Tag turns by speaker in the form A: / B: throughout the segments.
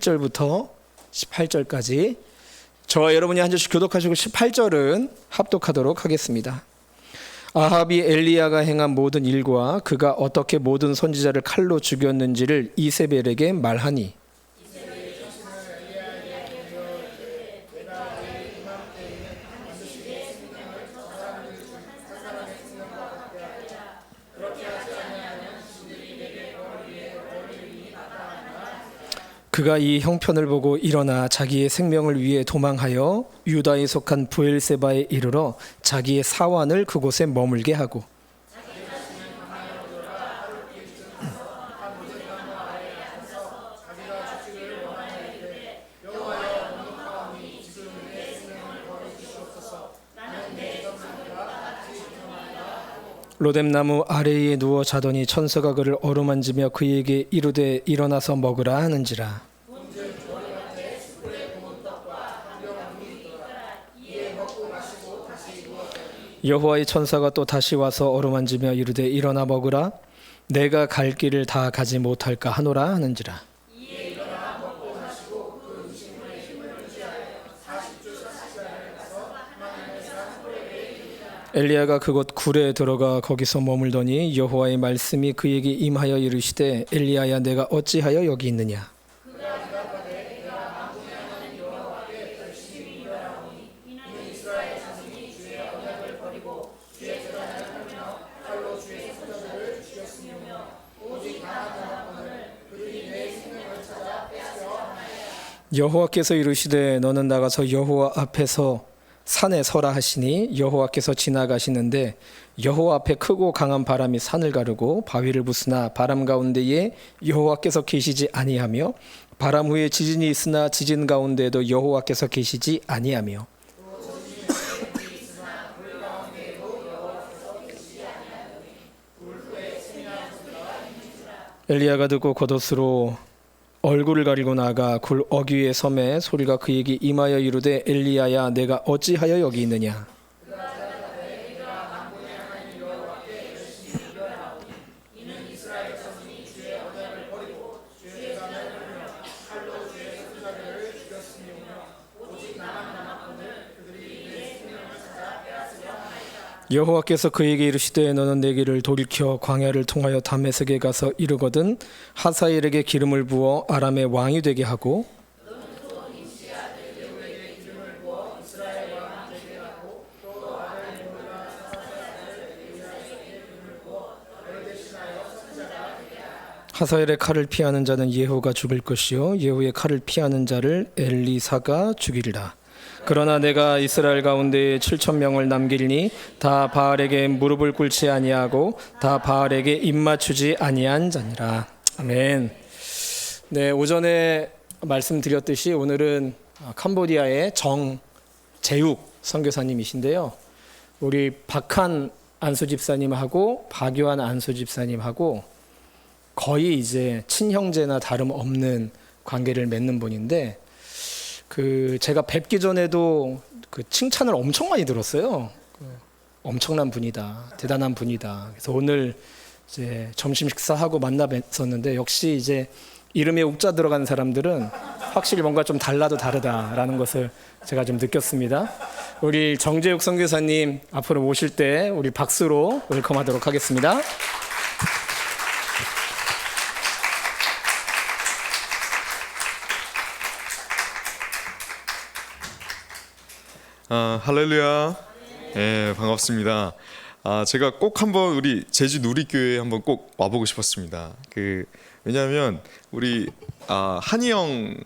A: 1절부터 18절까지 저와 여러분이 한 절씩 교독하시고 18절은 합독하도록 하겠습니다. 아합이 엘리야가 행한 모든 일과 그가 어떻게 모든 선지자를 칼로 죽였는지를 이세벨에게 말하니 그가 이 형편을 보고 일어나 자기의 생명을 위해 도망하여 유다에 속한 브엘세바에 이르러 자기의 사환을 그곳에 머물게 하고 로뎀나무 아래에 누워 자더니 천사가 그를 어루만지며 그에게 이르되 일어나서 먹으라 하는지라. 여호와의 천사가 또 다시 와서 어루만지며 이르되 일어나 먹으라. 내가 갈 길을 다 가지 못할까 하노라 하는지라. 엘리야가 그곳 굴에 들어가 거기서 머물더니 여호와의 말씀이 그에게 임하여 이르시되 엘리야야 내가 어찌하여 여기 있느냐. 여호와께서 이르시되 너는 나가서 여호와 앞에서 산에 서라 하시니 여호와께서 지나가시는데 여호와 앞에 크고 강한 바람이 산을 가르고 바위를 부수나 바람 가운데에 여호와께서 계시지 아니하며 바람 후에 지진이 있으나 지진 가운데에도 여호와께서 계시지 아니하며 엘리야가 듣고 겉옷으로 얼굴을 가리고 나아가 굴 어귀의 섬에 소리가 그에게 임하여 이르되 엘리야야 내가 어찌하여 여기 있느냐. 여호와께서 그에게 이르시되 너는 내 길을 돌이켜 광야를 통하여 다메섹에 가서 이르거든 하사엘에게 기름을 부어 아람의 왕이 되게 하고 하사엘의 칼을 피하는 자는 예후가 죽을 것이요 예후의 칼을 피하는 자를 엘리사가 죽이리라. 그러나 내가 이스라엘 가운데 7,000명을 남기리니 다 바알에게 무릎을 꿇지 아니하고 다 바알에게 입맞추지 아니한 자니라. 아멘. 네, 오전에 말씀드렸듯이 오늘은 캄보디아의 정재욱 선교사님이신데요. 우리 박한 안수 집사님하고 박요한 안수 집사님하고 거의 이제 친형제나 다름없는 관계를 맺는 분인데 제가 뵙기 전에도 칭찬을 엄청 많이 들었어요. 엄청난 분이다, 대단한 분이다. 그래서 오늘 이제 점심 식사하고 만나 뵀었는데 역시 이제 이름에 욱자 들어간 사람들은 확실히 뭔가 좀 달라도 다르다라는 것을 제가 좀 느꼈습니다. 우리 정재욱 선교사님 앞으로 오실 때 우리 박수로 웰컴하도록 하겠습니다.
B: 할렐루야. 네, 반갑습니다. 제가 꼭 한번 우리 제주 누리교회에 한번 꼭 와보고 싶었습니다. 왜냐하면 우리 한이 형,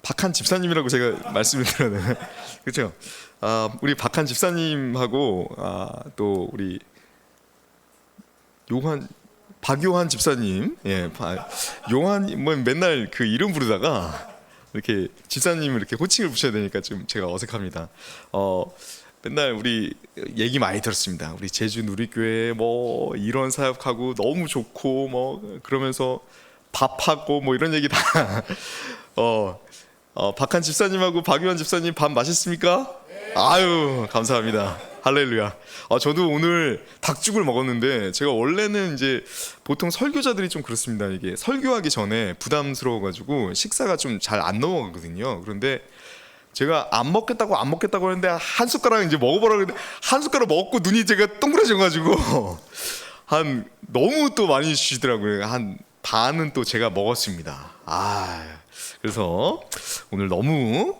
B: 박한 집사님이라고 제가 말씀을 드렸는데, 그렇죠? 우리 박한 집사님하고 또 우리 박요한 집사님, 요한 뭐 맨날 그 이름 부르다가. 이렇게 집사님을 이렇게 호칭을 붙여야 되니까 좀 제가 어색합니다. 맨날 우리 얘기 많이 들었습니다. 우리 제주 누리교회 뭐 이런 사역하고 너무 좋고 뭐 그러면서 밥하고 뭐 이런 얘기 다. 박한 집사님하고 박유한 집사님 밥 맛있습니까? 아유 감사합니다. 할렐루야. 저도 오늘 닭죽을 먹었는데 제가 원래는 이제 보통 설교자들이 좀 그렇습니다. 이게 설교하기 전에 부담스러워가지고 식사가 좀 잘 안 넘어가거든요. 그런데 제가 안 먹겠다고 했는데 한 숟가락 이제 먹어보라고 했는데 한 숟가락 먹고 눈이 제가 동그래져가지고 한 너무 또 많이 주시더라고요. 한 반은 또 제가 먹었습니다. 그래서 오늘 너무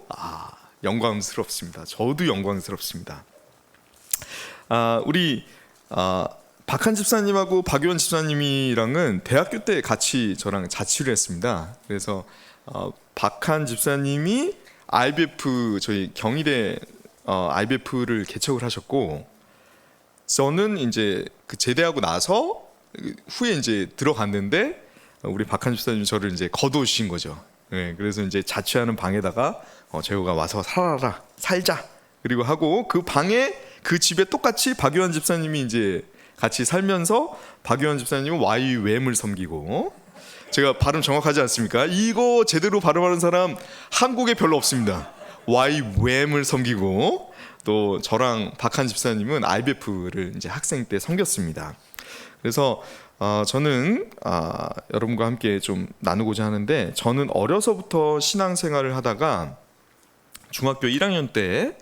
B: 영광스럽습니다. 저도 영광스럽습니다. 우리 박한 집사님하고 박유원 집사님이랑은 대학교 때 같이 저랑 자취를 했습니다. 그래서 박한 집사님이 IBF 저희 경희대 IBF를 개척을 하셨고, 저는 이제 그 제대하고 나서 후에 이제 들어갔는데 우리 박한 집사님이 저를 이제 거두신 거죠. 네, 그래서 이제 자취하는 방에다가 재호가 와서 살자 그리고 하고, 그 방에 그 집에 똑같이 박유한 집사님이 이제 같이 살면서 박유한 집사님은 YWAM을 섬기고, 제가 발음 정확하지 않습니까? 이거 제대로 발음하는 사람 한국에 별로 없습니다. YWAM을 섬기고, 또 저랑 박한 집사님은 IBF를 이제 학생 때 섬겼습니다. 그래서 저는 여러분과 함께 좀 나누고자 하는데, 저는 어려서부터 신앙생활을 하다가 중학교 1학년 때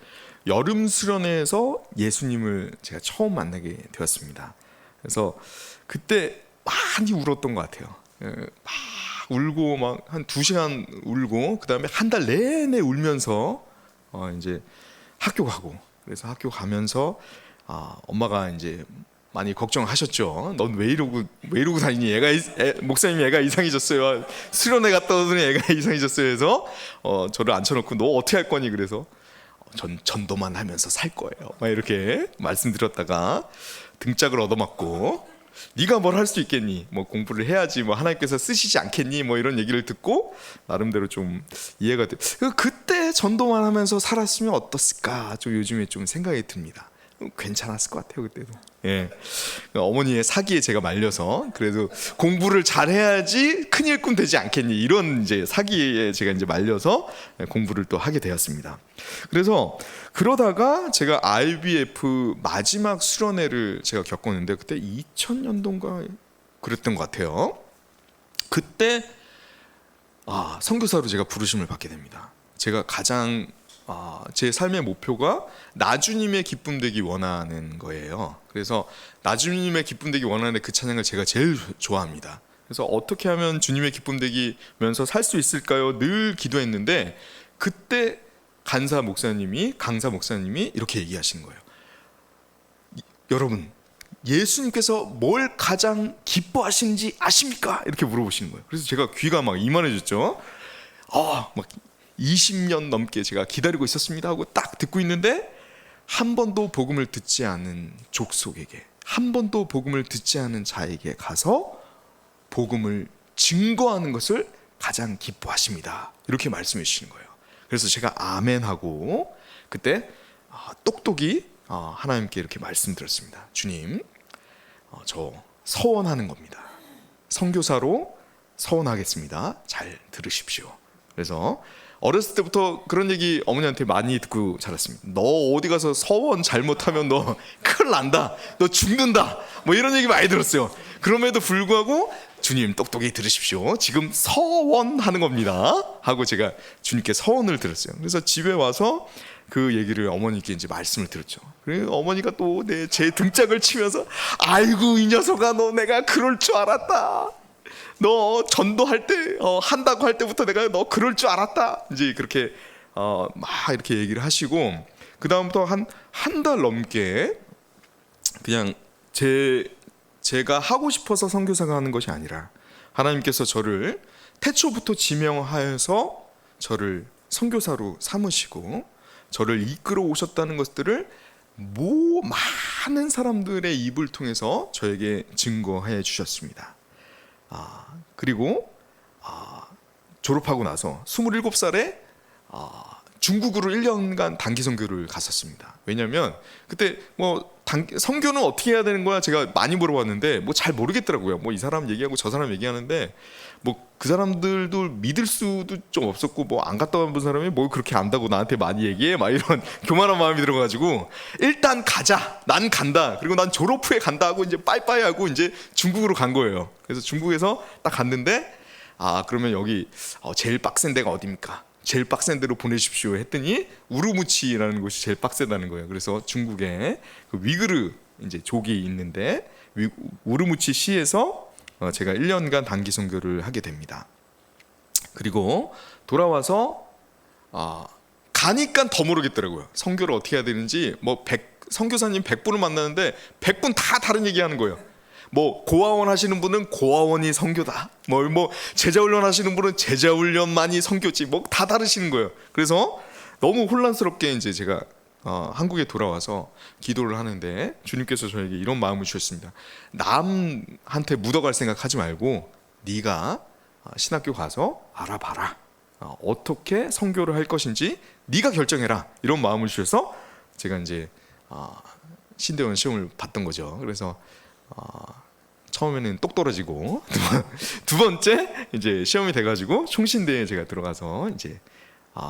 B: 여름 수련회에서 예수님을 제가 처음 만나게 되었습니다. 그래서 그때 많이 울었던 것 같아요. 막 울고 막 한 2시간 울고, 그 다음에 한 달 내내 울면서 이제 학교 가고, 그래서 학교 가면서 엄마가 이제 많이 걱정하셨죠. 넌 왜 이러고 다니니? 목사님이 애가 이상해졌어요. 수련회 갔다 오더니 애가 이상해졌어요. 해서 저를 앉혀놓고 너 어떻게 할 거니? 그래서 전도만 하면서 살 거예요. 막 이렇게 말씀드렸다가 등짝을 얻어맞고, 네가 뭘 할 수 있겠니? 뭐 공부를 해야지, 뭐 하나님께서 쓰시지 않겠니? 뭐 이런 얘기를 듣고 나름대로 좀 이해가 돼요. 그때 전도만 하면서 살았으면 어떻을까? 좀 요즘에 좀 생각이 듭니다. 괜찮았을 것 같아요, 그때도. 예, 어머니의 사기에 제가 말려서 그래도 공부를 잘해야지 큰 일꾼 되지 않겠니? 이런 이제 사기에 제가 이제 말려서 공부를 또 하게 되었습니다. 그래서 그러다가 제가 IBF 마지막 수련회를 제가 겪었는데, 그때 2000년도인가 그랬던 것 같아요. 그때 선교사로 제가 부르심을 받게 됩니다. 제가 가장 제 삶의 목표가 나주님의 기쁨 되기 원하는 거예요. 그래서 나주님의 기쁨 되기 원하는 그 찬양을 제가 제일 좋아합니다. 그래서 어떻게 하면 주님의 기쁨 되기면서 살 수 있을까요? 늘 기도했는데, 그때 강사 목사님이 이렇게 얘기하시는 거예요. 여러분, 예수님께서 뭘 가장 기뻐하시는지 아십니까? 이렇게 물어보시는 거예요. 그래서 제가 귀가 막 이만해졌죠. 막 20년 넘게 제가 기다리고 있었습니다 하고 딱 듣고 있는데, 한 번도 복음을 듣지 않은 족속에게, 한 번도 복음을 듣지 않은 자에게 가서 복음을 증거하는 것을 가장 기뻐하십니다. 이렇게 말씀해 주시는 거예요. 그래서 제가 아멘하고 그때 똑똑히 하나님께 이렇게 말씀드렸습니다. 주님, 저 서원하는 겁니다. 선교사로 서원하겠습니다. 잘 들으십시오. 그래서 어렸을 때부터 그런 얘기 어머니한테 많이 듣고 자랐습니다. 너 어디 가서 서원 잘못하면 너 큰일 난다, 너 죽는다, 뭐 이런 얘기 많이 들었어요. 그럼에도 불구하고 주님 똑똑히 들으십시오, 지금 서원하는 겁니다 하고 제가 주님께 서원을 들었어요. 그래서 집에 와서 그 얘기를 어머니께 이제 말씀을 드렸죠. 그리고 어머니가 또 제 등짝을 치면서, 아이고 이 녀석아, 너 내가 그럴 줄 알았다, 너 전도할 때 한다고 할 때부터 내가 너 그럴 줄 알았다, 이제 그렇게 막 이렇게 얘기를 하시고, 그 다음부터 한 달 넘게 그냥 제가 하고 싶어서 선교사가 하는 것이 아니라 하나님께서 저를 태초부터 지명하여서 저를 선교사로 삼으시고 저를 이끌어 오셨다는 것들을 많은 사람들의 입을 통해서 저에게 증거해 주셨습니다. 그리고 졸업하고 나서 27살에 중국으로 1년간 단기 선교를 갔었습니다. 왜냐하면 그때 선교는 어떻게 해야 되는 거야 제가 많이 물어봤는데 잘 모르겠더라고요. 이 사람 얘기하고 저 사람 얘기하는데 그 사람들도 믿을 수도 좀 없었고 뭐 안 갔다 온 사람이 뭘 그렇게 안다고 나한테 많이 얘기해 막 이런 교만한 마음이 들어가지고 일단 가자, 난 간다, 그리고 난 졸업 후에 간다 하고 이제 빠이빠이 하고 이제 중국으로 간 거예요. 그래서 중국에서 딱 갔는데 그러면 여기 제일 빡센 데가 어디입니까? 제일 빡센 데로 보내십시오 했더니 우르무치라는 곳이 제일 빡세다는 거예요. 그래서 중국에 그 위그르 이제 족이 있는데 우르무치 시에서 제가 1년간 단기 선교를 하게 됩니다. 그리고 돌아와서 가니까 더 모르겠더라고요. 선교를 어떻게 해야 되는지. 뭐 선교사님 100분을 만나는데 100분 다 다른 얘기하는 거예요. 뭐 고아원 하시는 분은 고아원이 선교다. 뭐 제자훈련 하시는 분은 제자훈련만이 선교지. 뭐 다 다르시는 거예요. 그래서 너무 혼란스럽게 이제 제가 한국에 돌아와서 기도를 하는데 주님께서 저에게 이런 마음을 주셨습니다. 남한테 묻어갈 생각하지 말고 네가 신학교 가서 알아봐라. 어떻게 선교를 할 것인지 네가 결정해라. 이런 마음을 주셔서 제가 이제 신대원 시험을 봤던 거죠. 그래서 처음에는 똑 떨어지고 두 번째 이제 시험이 돼가지고 총신대에 제가 들어가서 이제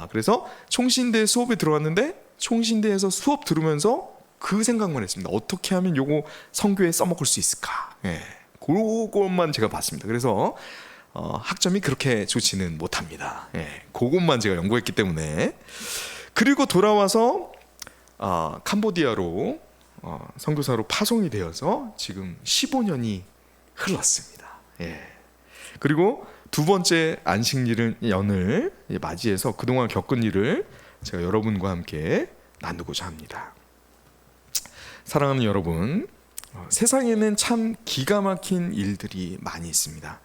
B: 그래서 총신대 수업에 들어갔는데 총신대에서 수업 들으면서 그 생각만 했습니다. 어떻게 하면 요거 선교에 써먹을 수 있을까? 그것만 제가 봤습니다. 그래서 학점이 그렇게 좋지는 못합니다. 그것만 제가 연구했기 때문에. 그리고 돌아와서 캄보디아로 선교사로 파송이 되어서 지금 15년이 흘렀습니다. 그리고 두 번째 안식년을 맞이해서 그동안 겪은 일을 제가 여러분과 함께 나누고자 합니다. 사랑하는 여러분, 세상에는 참 기가 막힌 일들이 많이 있습니다.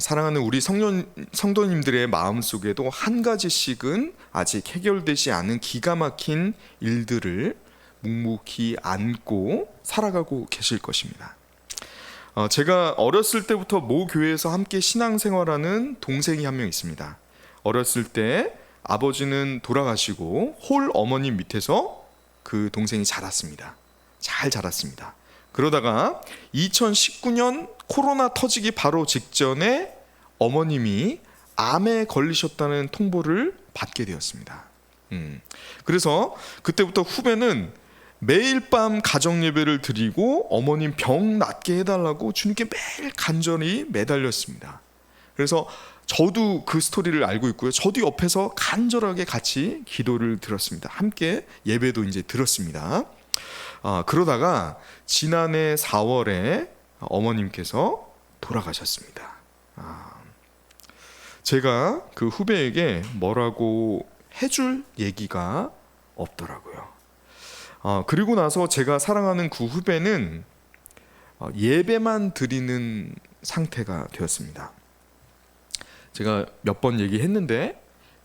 B: 사랑하는 우리 성도님들의 마음속에도 한 가지씩은 아직 해결되지 않은 기가 막힌 일들을 묵묵히 안고 살아가고 계실 것입니다. 제가 어렸을 때부터 모 교회에서 함께 신앙생활하는 동생이 한 명 있습니다. 어렸을 때 아버지는 돌아가시고 홀 어머님 밑에서 그 동생이 자랐습니다. 잘 자랐습니다. 그러다가 2019년 코로나 터지기 바로 직전에 어머님이 암에 걸리셨다는 통보를 받게 되었습니다. 그래서 그때부터 후배는 매일 밤 가정 예배를 드리고 어머님 병 낫게 해달라고 주님께 매일 간절히 매달렸습니다. 그래서 저도 그 스토리를 알고 있고요. 저도 옆에서 간절하게 같이 기도를 드렸습니다. 함께 예배도 이제 들었습니다. 그러다가 지난해 4월에 어머님께서 돌아가셨습니다. 제가 그 후배에게 뭐라고 해줄 얘기가 없더라고요. 그리고 나서 제가 사랑하는 그 후배는 예배만 드리는 상태가 되었습니다. 제가 몇 번 얘기했는데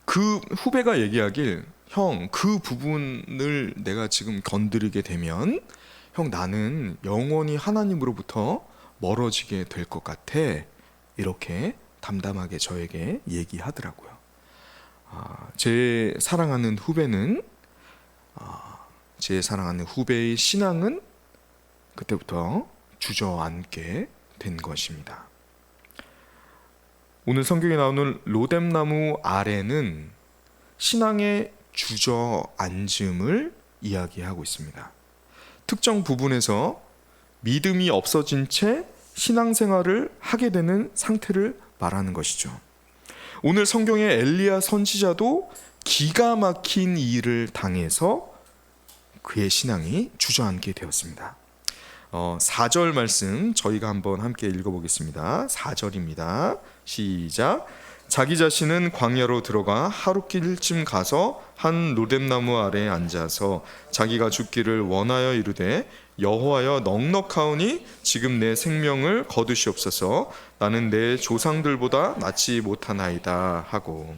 B: 그 후배가 얘기하길, 형, 그 부분을 내가 지금 건드리게 되면 형, 나는 영원히 하나님으로부터 멀어지게 될 것 같아. 이렇게 담담하게 저에게 얘기하더라고요. 제 사랑하는 후배는 제 사랑하는 후배의 신앙은 그때부터 주저앉게 된 것입니다. 오늘 성경에 나오는 로뎀나무 아래는 신앙의 주저앉음을 이야기하고 있습니다. 특정 부분에서 믿음이 없어진 채 신앙생활을 하게 되는 상태를 말하는 것이죠. 오늘 성경의 엘리야 선지자도 기가 막힌 일을 당해서 그의 신앙이 주저앉게 되었습니다. 4절 말씀 저희가 한번 함께 읽어보겠습니다. 4절입니다. 시작. 자기 자신은 광야로 들어가 하룻길쯤 가서 한 로뎀나무 아래에 앉아서 자기가 죽기를 원하여 이르되 여호와여 넉넉하오니 지금 내 생명을 거두시옵소서. 나는 내 조상들보다 낫지 못하나이다 하고.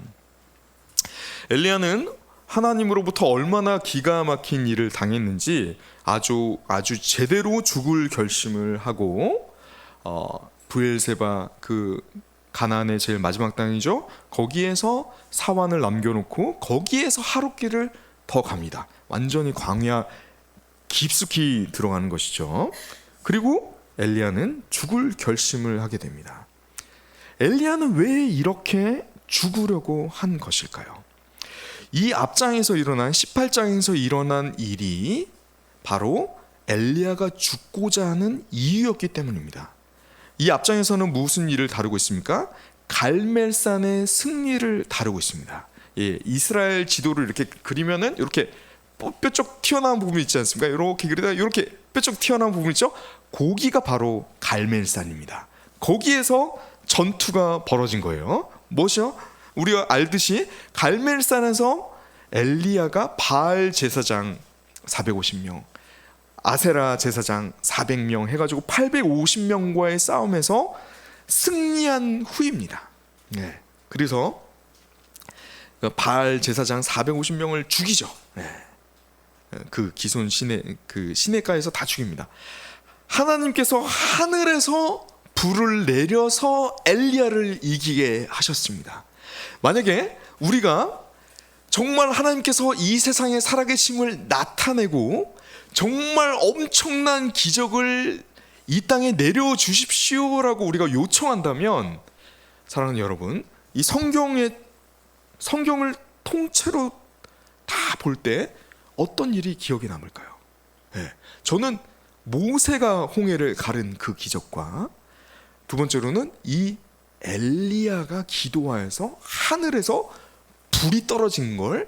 B: 엘리야는 하나님으로부터 얼마나 기가 막힌 일을 당했는지 아주 제대로 죽을 결심을 하고 브엘세바, 그 가나안의 제일 마지막 땅이죠. 거기에서 사환을 남겨놓고 거기에서 하룻길을 더 갑니다. 완전히 광야 깊숙이 들어가는 것이죠. 그리고 엘리야는 죽을 결심을 하게 됩니다. 엘리야는 왜 이렇게 죽으려고 한 것일까요? 이 앞장에서 일어난 18장에서 일어난 일이 바로 엘리야가 죽고자 하는 이유였기 때문입니다. 이 앞장에서는 무슨 일을 다루고 있습니까? 갈멜산의 승리를 다루고 있습니다. 예, 이스라엘 지도를 이렇게 그리면은 이렇게 뾰족 튀어나온 부분이 있지 않습니까? 이렇게 그리다가 이렇게 뾰족 튀어나온 부분 있죠? 거기가 바로 갈멜산입니다. 거기에서 전투가 벌어진 거예요. 뭐죠? 우리가 알듯이 갈멜산에서 엘리야가 바알 제사장 450명, 아세라 제사장 400명 해가지고 850명과의 싸움에서 승리한 후입니다. 네. 그래서 바알 제사장 450명을 죽이죠. 네. 그 기손 시내가에서 다 죽입니다. 하나님께서 하늘에서 불을 내려서 엘리야를 이기게 하셨습니다. 만약에 우리가 정말 하나님께서 이 세상에 살아계심을 나타내고 정말 엄청난 기적을 이 땅에 내려주십시오라고 우리가 요청한다면, 사랑하는 여러분, 이 성경을 통째로 다 볼 때 어떤 일이 기억에 남을까요? 네, 저는 모세가 홍해를 가른 그 기적과 두 번째로는 이 엘리야가 기도하여서 하늘에서 불이 떨어진 걸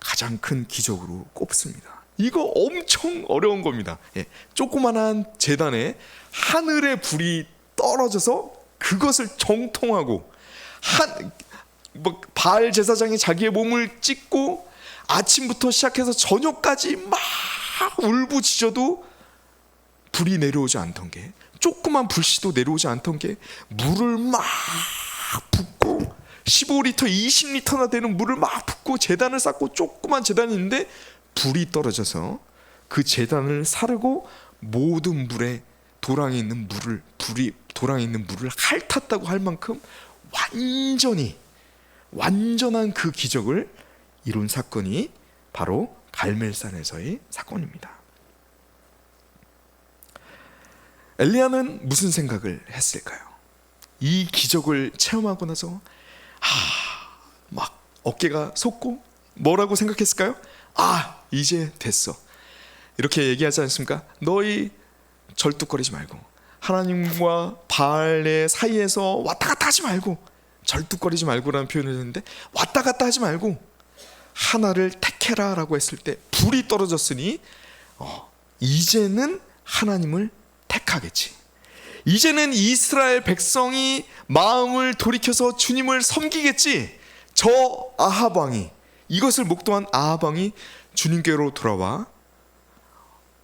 B: 가장 큰 기적으로 꼽습니다. 이거 엄청 어려운 겁니다. 예, 조그만한 제단에 하늘의 불이 떨어져서 그것을 정통하고 바알 제사장이 자기의 몸을 찢고 아침부터 시작해서 저녁까지 막 울부짖어도 불이 내려오지 않던 게, 조그만 불씨도 내려오지 않던 게 물을 막 붓고 15리터 20리터나 되는 물을 막 붓고 제단을 쌓고 조그만 제단이 있는데 불이 떨어져서 그 제단을 사르고 모든 물에 도랑에 있는 물을 핥았다고 할 만큼 완전한 그 기적을 이룬 사건이 바로 갈멜산에서의 사건입니다. 엘리야는 무슨 생각을 했을까요? 이 기적을 체험하고 나서 막 어깨가 솟고 뭐라고 생각했을까요? 이제 됐어. 이렇게 얘기하지 않습니까? 너희 절뚝거리지 말고, 하나님과 바알의 사이에서 왔다 갔다 하지 말고, 절뚝거리지 말고라는 표현을 했는데 왔다 갔다 하지 말고 하나를 택해라 라고 했을 때 불이 떨어졌으니 이제는 하나님을 택하겠지. 이제는 이스라엘 백성이 마음을 돌이켜서 주님을 섬기겠지. 저 아합 왕이, 이것을 목도한 아합 왕이 주님께로 돌아와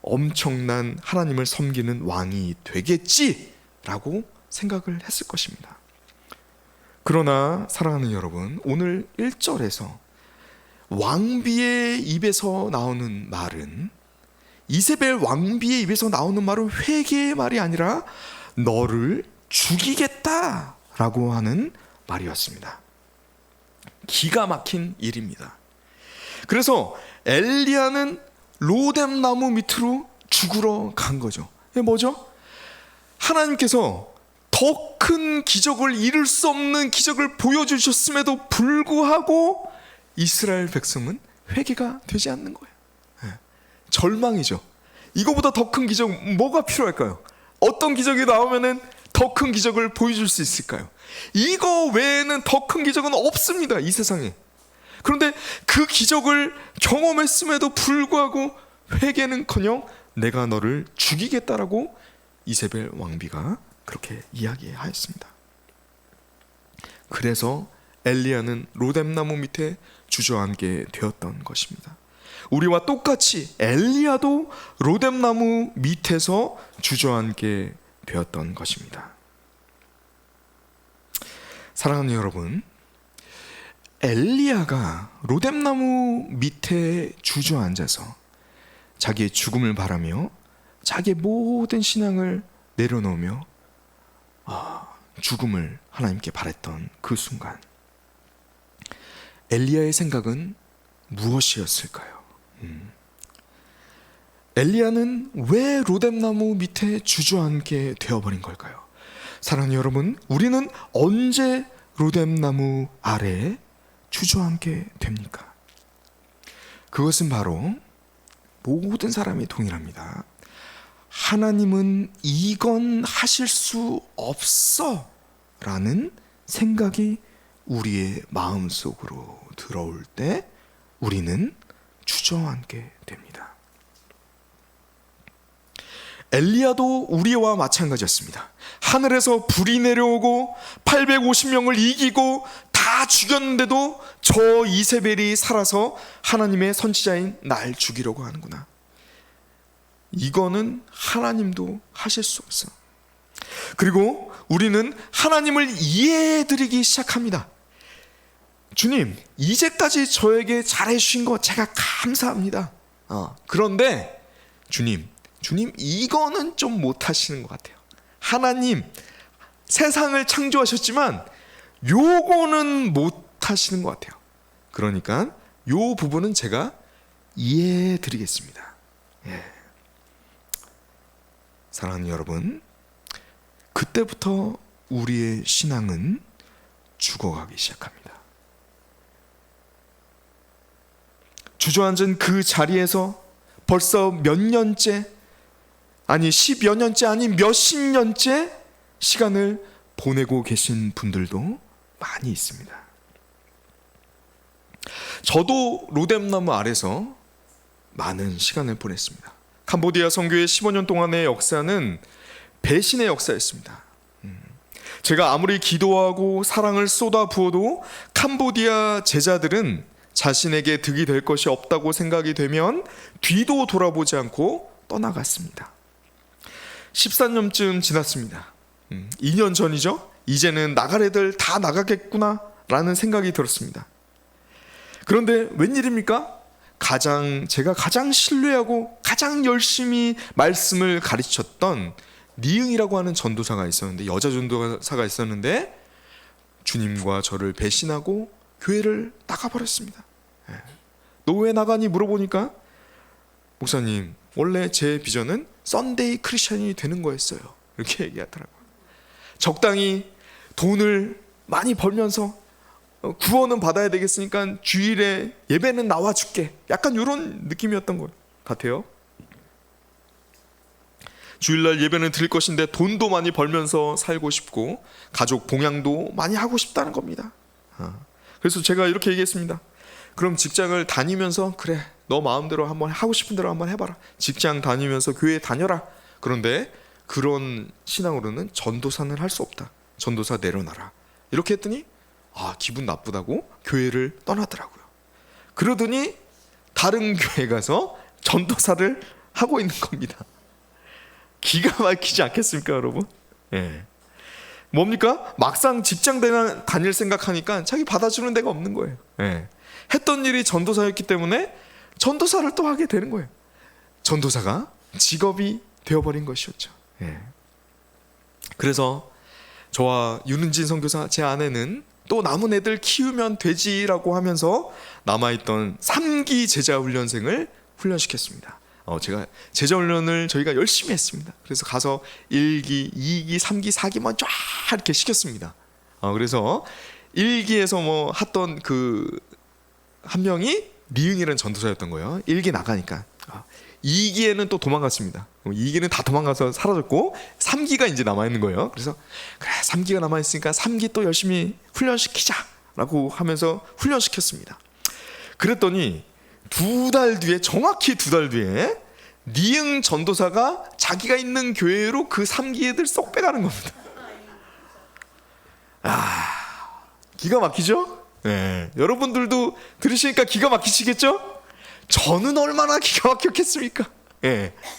B: 엄청난 하나님을 섬기는 왕이 되겠지라고 생각을 했을 것입니다. 그러나 사랑하는 여러분, 오늘 1절에서 왕비의 입에서 나오는 말은, 이세벨 왕비의 입에서 나오는 말은 회개의 말이 아니라 너를 죽이겠다라고 하는 말이었습니다. 기가 막힌 일입니다. 그래서 엘리야는 로뎀 나무 밑으로 죽으러 간 거죠. 이게 뭐죠? 하나님께서 더 큰 기적을, 이룰 수 없는 기적을 보여주셨음에도 불구하고 이스라엘 백성은 회개가 되지 않는 거예요. 절망이죠. 이거보다 더 큰 기적 뭐가 필요할까요? 어떤 기적이 나오면은 더 큰 기적을 보여줄 수 있을까요? 이거 외에는 더 큰 기적은 없습니다, 이 세상에. 그런데 그 기적을 경험했음에도 불구하고 회개는커녕 내가 너를 죽이겠다라고 이세벨 왕비가 그렇게 이야기하였습니다. 그래서 엘리야는 로뎀나무 밑에 주저앉게 되었던 것입니다. 우리와 똑같이 엘리야도 로뎀나무 밑에서 주저앉게 되었던 것입니다. 사랑하는 여러분, 엘리야가 로뎀나무 밑에 주저앉아서 자기의 죽음을 바라며 자기의 모든 신앙을 내려놓으며 죽음을 하나님께 바랬던 그 순간, 엘리야의 생각은 무엇이었을까요? 엘리야는 왜 로뎀나무 밑에 주저앉게 되어버린 걸까요? 사랑하는 여러분, 우리는 언제 로뎀나무 아래 주저앉게 됩니까? 그것은 바로 모든 사람이 동일합니다. 하나님은 이건 하실 수 없어 라는 생각이 우리의 마음속으로 들어올 때 우리는 주저앉게 됩니다. 엘리야도 우리와 마찬가지였습니다. 하늘에서 불이 내려오고 850명을 이기고 다 죽였는데도 저 이세벨이 살아서 하나님의 선지자인 날 죽이려고 하는구나. 이거는 하나님도 하실 수 없어. 그리고 우리는 하나님을 이해해드리기 시작합니다. 주님, 이제까지 저에게 잘해주신 거 제가 감사합니다. 그런데 주님 이거는 좀 못하시는 것 같아요. 하나님, 세상을 창조하셨지만 요거는 못하시는 것 같아요. 그러니까 요 부분은 제가 이해해드리겠습니다. 사랑하는 여러분, 그때부터 우리의 신앙은 죽어가기 시작합니다. 주저앉은 그 자리에서 벌써 몇 년째, 아니 10여 년째, 아니 몇십 년째 시간을 보내고 계신 분들도 많이 있습니다. 저도 로뎀나무 아래서 많은 시간을 보냈습니다. 캄보디아 선교의 15년 동안의 역사는 배신의 역사였습니다. 제가 아무리 기도하고 사랑을 쏟아 부어도 캄보디아 제자들은 자신에게 득이 될 것이 없다고 생각이 되면 뒤도 돌아보지 않고 떠나갔습니다. 13년쯤 지났습니다. 2년 전이죠. 이제는 나갈 애들 다 나가겠구나 라는 생각이 들었습니다. 그런데 웬일입니까? 제가 가장 신뢰하고 가장 열심히 말씀을 가르쳤던 니응이라고 하는 전도사가 있었는데, 여자 전도사가 있었는데 주님과 저를 배신하고 교회를 나가버렸습니다. 너 왜 나가니 물어보니까, 목사님, 원래 제 비전은 썬데이 크리스천이 되는 거였어요. 이렇게 얘기하더라고요. 적당히 돈을 많이 벌면서 구원은 받아야 되겠으니까 주일에 예배는 나와줄게, 약간 이런 느낌이었던 것 같아요. 주일날 예배는 드릴 것인데 돈도 많이 벌면서 살고 싶고 가족 봉양도 많이 하고 싶다는 겁니다. 그래서 제가 이렇게 얘기했습니다. 그럼 직장을 다니면서, 그래, 너 마음대로 한번 하고 싶은 대로 한번 해봐라. 직장 다니면서 교회 다녀라. 그런데 그런 신앙으로는 전도사는 할 수 없다. 전도사 내려놔라. 이렇게 했더니 기분 나쁘다고 교회를 떠나더라고요. 그러더니 다른 교회 가서 전도사를 하고 있는 겁니다. 기가 막히지 않겠습니까, 여러분? 뭡니까? 막상 직장 다닐 생각하니까 자기 받아주는 데가 없는 거예요. 했던 일이 전도사였기 때문에 전도사를 또 하게 되는 거예요. 전도사가 직업이 되어버린 것이었죠. 그래서 저와 윤은진 선교사, 제 아내는 또 남은 애들 키우면 되지라고 하면서 남아있던 3기 제자훈련생을 훈련시켰습니다. 제가 제자훈련을 저희가 열심히 했습니다. 그래서 가서 1기, 2기, 3기, 4기만 쫙 이렇게 시켰습니다. 그래서 1기에서 뭐 했던 그 한 명이 니응이라는 전도사였던 거예요. 1기 나가니까. 2기에는 또 도망갔습니다. 2기는 다 도망가서 사라졌고 3기가 이제 남아있는 거예요. 그래서 그래, 3기가 남아있으니까 3기 또 열심히 훈련시키자라고 하면서 훈련시켰습니다. 그랬더니 정확히 두 달 뒤에 니응 전도사가 자기가 있는 교회로 그 3기 애들 쏙 빼가는 겁니다. 기가 막히죠? 여러분들도 들으시니까 기가 막히시겠죠? 저는 얼마나 기가 막혔겠습니까?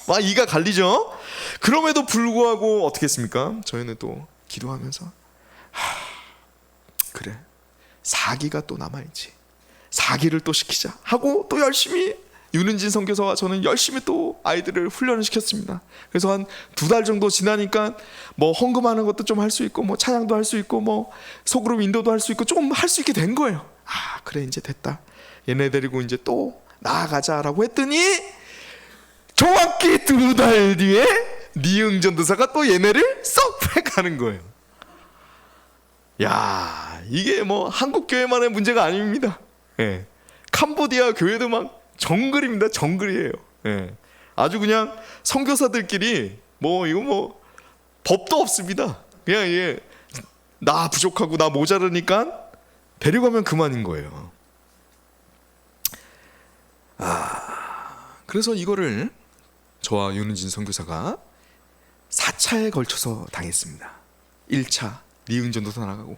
B: 막 이가 갈리죠? 그럼에도 불구하고 어떻게 했습니까? 저희는 또 기도하면서 그래, 4기가 또 남아있지, 4기를 또 시키자 하고 또 열심히 윤은진 선교사와 저는 열심히 또 아이들을 훈련을 시켰습니다. 그래서 한 2달 정도 지나니까 뭐 헌금하는 것도 좀 할 수 있고, 뭐 찬양도 할 수 있고, 뭐 소그룹 인도도 할 수 있고, 좀 할 수 있게 된 거예요. 그래, 이제 됐다. 얘네 데리고 이제 또 나아가자라고 했더니 정확히 2달 뒤에 니응 전도사가 또 얘네를 쏙 빼가는 거예요. 야, 이게 뭐 한국 교회만의 문제가 아닙니다. 예. 캄보디아 교회도 막 정글입니다. 정글이에요. 예. 아주 그냥 선교사들끼리 뭐 이거 뭐 법도 없습니다. 그냥 이게 나 부족하고 나 모자르니까 데려가면 그만인 거예요. 그래서 이거를 저와 윤은진 선교사가 4차에 걸쳐서 당했습니다. 1차 리은전도사 나가고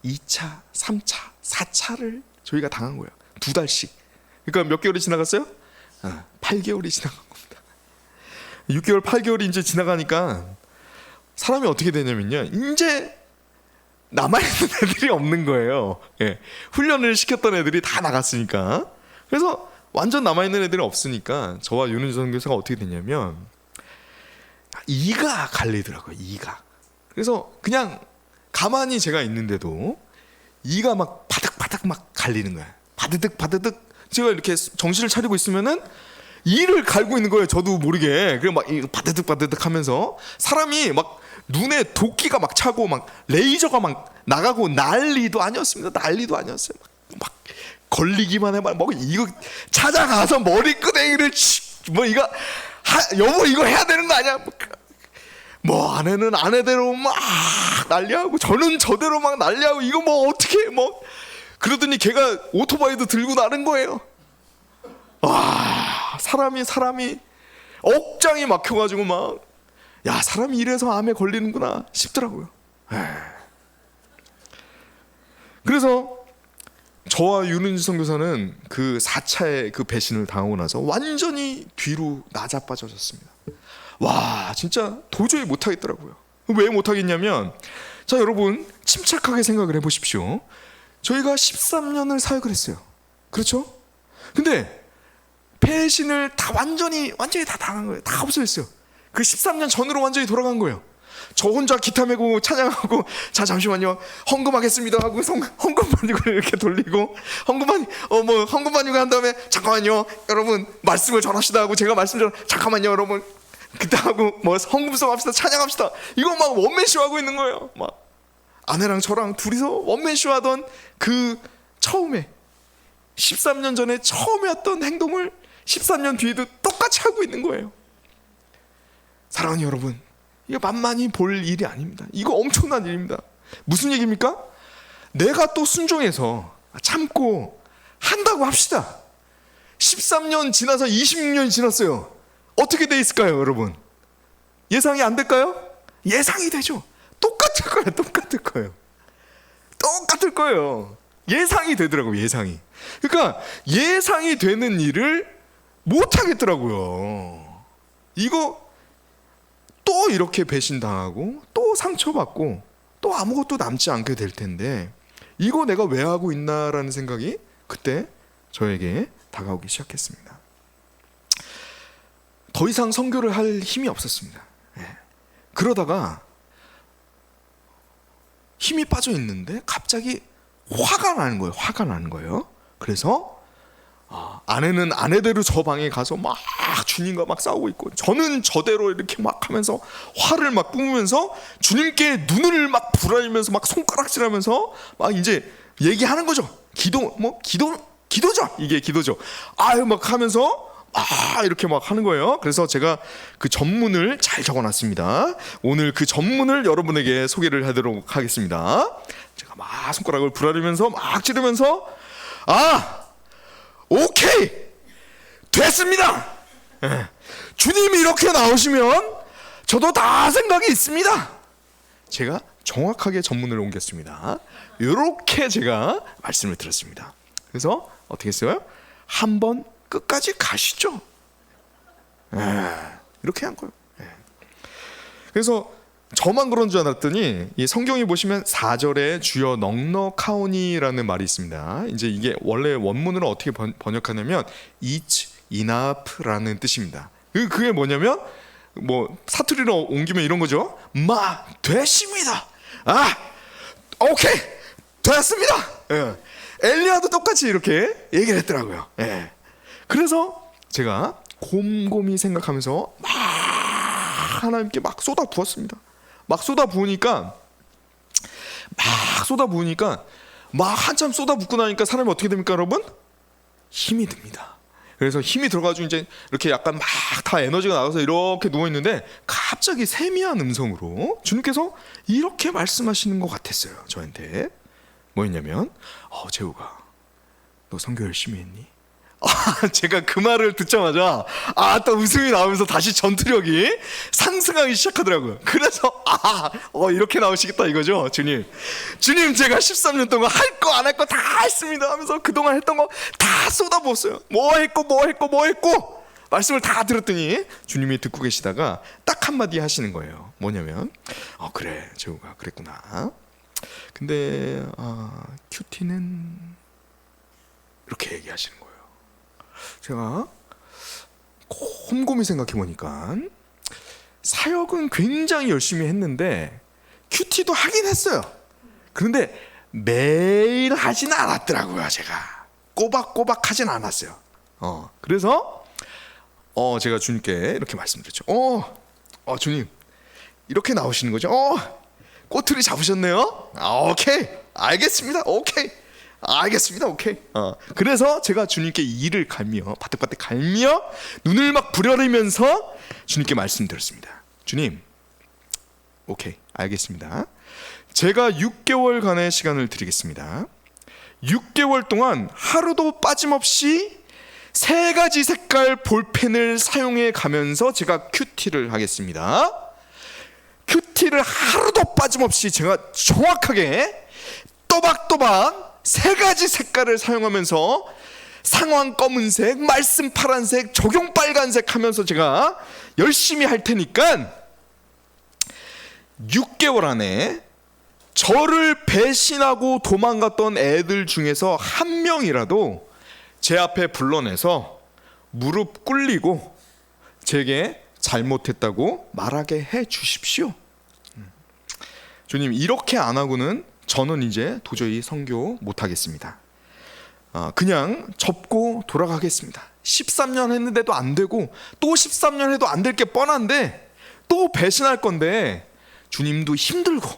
B: 2차, 3차, 4차를 저희가 당한 거예요. 2달씩. 그러니까 몇 개월이 지나갔어요? 8개월이 지나간 겁니다. 6개월, 8개월이 이제 지나가니까 사람이 어떻게 되냐면요, 이제 남아있는 애들이 없는 거예요. 예. 훈련을 시켰던 애들이 다 나갔으니까. 그래서 완전 남아있는 애들이 없으니까 저와 윤은진 선교사가 어떻게 됐냐면 이가 갈리더라고요. 이가. 그래서 그냥 가만히 제가 있는데도 이가 막 바득바득 막 갈리는 거야. 바드득 바드득. 제가 이렇게 정신을 차리고 있으면은 이를 갈고 있는 거예요. 저도 모르게. 그리고 막 바드득 바드득 하면서 사람이 막 눈에 도끼가 막 차고 막 레이저가 막 나가고 난리도 아니었습니다. 난리도 아니었어요. 막 걸리기만 해봐. 뭐 이거 찾아가서 머리끄댕이를 뭐 이거 여보 이거 해야 되는 거 아니야? 뭐 아내는 아내대로 막 난리하고 저는 저대로 막 난리하고 이거 뭐 어떻게 뭐 그러더니 걔가 오토바이도 들고 나는 거예요. 와, 사람이 억장이 막혀가지고 막 야, 사람이 이래서 암에 걸리는구나 싶더라고요. 그래서 저와 윤은지 선교사는 그 4차의 그 배신을 당하고 나서 완전히 뒤로 나자빠져졌습니다. 와, 진짜 도저히 못하겠더라고요. 왜 못하겠냐면, 자 여러분 침착하게 생각을 해보십시오. 저희가 13년을 사역을 했어요. 그렇죠? 근데 배신을 다 완전히 다 당한 거예요. 다 없어졌어요. 그 13년 전으로 완전히 돌아간 거예요. 저 혼자 기타 메고 찬양하고 자 잠시만요 헌금하겠습니다 하고 헌금반죽을 이렇게 돌리고 헌금반죽을 한 다음에 잠깐만요 여러분 말씀을 전합시다 하고 제가 말씀 전 잠깐만요 여러분 그때 하고 뭐 헌금송 합시다 찬양합시다 이거 막 원맨쇼 하고 있는 거예요. 막 아내랑 저랑 둘이서 원맨쇼 하던 그 처음에 13년 전에 처음에 했던 행동을 13년 뒤에도 똑같이 하고 있는 거예요. 사랑하는 여러분, 이거 만만히 볼 일이 아닙니다. 이거 엄청난 일입니다. 무슨 얘기입니까? 내가 또 순종해서 참고 한다고 합시다. 13년 지나서 26년이 지났어요. 어떻게 돼 있을까요, 여러분? 예상이 안 될까요? 예상이 되죠. 똑같을 거예요. 똑같을 거예요. 예상이 되더라고요. 예상이. 그러니까 예상이 되는 일을 못 하겠더라고요. 이거 또 이렇게 배신당하고 또 상처받고 또 아무것도 남지 않게 될 텐데 이거 내가 왜 하고 있나라는 생각이 그때 저에게 다가오기 시작했습니다. 더 이상 선교를 할 힘이 없었습니다. 그러다가 힘이 빠져 있는데 갑자기 화가 나는 거예요. 그래서 아내는 아내대로 저 방에 가서 막 주님과 막 싸우고 있고 저는 저대로 이렇게 막 하면서 화를 막 뿜으면서 주님께 눈을 막 부라리면서 막 손가락질하면서 막 이제 얘기하는 거죠. 기도죠. 이게 기도죠. 아유 막 하면서 이렇게 막 하는 거예요. 그래서 제가 그 전문을 잘 적어놨습니다. 오늘 그 전문을 여러분에게 소개를 하도록 하겠습니다. 제가 막 손가락을 부라리면서 막 찌르면서 오케이 됐습니다. 주님이 이렇게 나오시면 저도 다 생각이 있습니다. 제가 정확하게 전문을 옮겼습니다. 이렇게 제가 말씀을 드렸습니다. 그래서 어떻게 했어요? 한번 끝까지 가시죠. 이렇게 한 거예요. 그래서 저만 그런 줄 알았더니 이 성경에 보시면 4절에 주여 넉넉하오니라는 말이 있습니다. 이제 이게 원래 원문으로 어떻게 번역하냐면 it's enough라는 뜻입니다. 그게 뭐냐면 뭐 사투리로 옮기면 이런 거죠. 됐습니다. 오케이 됐습니다. 엘리야도 똑같이 이렇게 얘기를 했더라고요. 그래서 제가 곰곰이 생각하면서 막 하나님께 막 쏟아 부었습니다. 막 쏟아 부으니까 막 쏟아부으니까 막 한참 쏟아붓고 나니까 사람이 어떻게 됩니까, 여러분? 힘이 듭니다. 그래서 힘이 들어가지고 이제 이렇게 약간 막 다 에너지가 나가서 이렇게 누워 있는데 갑자기 세미한 음성으로 주님께서 이렇게 말씀하시는 것 같았어요. 저한테 뭐였냐면, 재우가 너 선교 열심히 했니? 제가 그 말을 듣자마자 또 웃음이 나오면서 다시 전투력이 상승하기 시작하더라고요. 그래서 이렇게 나오시겠다 이거죠. 주님 제가 13년 동안 할 거 안 할 거 다 했습니다 하면서 그동안 했던 거 다 쏟아부었어요. 뭐 했고 말씀을 다 들었더니 주님이 듣고 계시다가 딱 한마디 하시는 거예요. 뭐냐면, 그래 재우가 그랬구나. 근데 큐티는 이렇게 얘기하시는 거예요. 제가 곰곰이 생각해 보니까 사역은 굉장히 열심히 했는데 큐티도 하긴 했어요. 그런데 매일 하진 않았더라고요. 제가 꼬박꼬박 하진 않았어요. 그래서 제가 주님께 이렇게 말씀드렸죠. 주님 이렇게 나오시는 거죠. 꼬투리 잡으셨네요. 오케이 알겠습니다. 오케이. 그래서 제가 주님께 이를 갈며 바득바득 갈며 눈을 막 부려리면서 주님께 말씀드렸습니다. 주님, 오케이 알겠습니다. 제가 6개월간의 시간을 드리겠습니다. 6개월 동안 하루도 빠짐없이 3가지 색깔 볼펜을 사용해 가면서 제가 큐티를 하겠습니다. 큐티를 하루도 빠짐없이 제가 정확하게 또박또박 3가지 색깔을 사용하면서 상황 검은색, 말씀 파란색, 적용 빨간색 하면서 제가 열심히 할 테니까 6개월 안에 저를 배신하고 도망갔던 애들 중에서 한 명이라도 제 앞에 불러내서 무릎 꿇리고 제게 잘못했다고 말하게 해 주십시오. 주님 이렇게 안 하고는 저는 이제 도저히 선교 못하겠습니다. 그냥 접고 돌아가겠습니다. 13년 했는데도 안 되고 또 13년 해도 안 될 게 뻔한데 또 배신할 건데 주님도 힘들고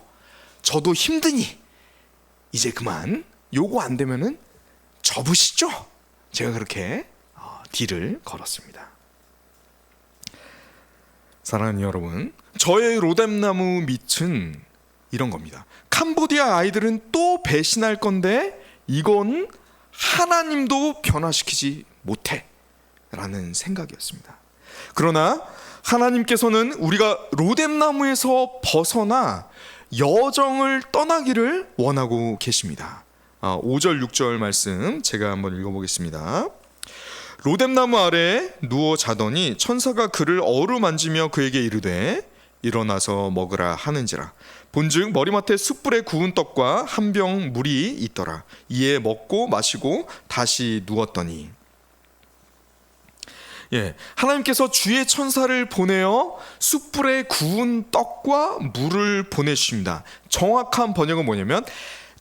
B: 저도 힘드니 이제 그만 요거 안 되면은 접으시죠. 제가 그렇게 딜을 걸었습니다. 사랑하는 여러분, 저의 로뎀나무 밑은 이런 겁니다. 캄보디아 아이들은 또 배신할 건데 이건 하나님도 변화시키지 못해 라는 생각이었습니다. 그러나 하나님께서는 우리가 로뎀나무에서 벗어나 여정을 떠나기를 원하고 계십니다. 5절 6절 말씀 제가 한번 읽어보겠습니다. 로뎀나무 아래 누워 자더니 천사가 그를 어루만지며 그에게 이르되 일어나서 먹으라 하는지라. 본즉 머리맡에 숯불에 구운 떡과 한 병 물이 있더라. 이에 먹고 마시고 다시 누웠더니, 하나님께서 주의 천사를 보내어 숯불에 구운 떡과 물을 보내주십니다. 정확한 번역은 뭐냐면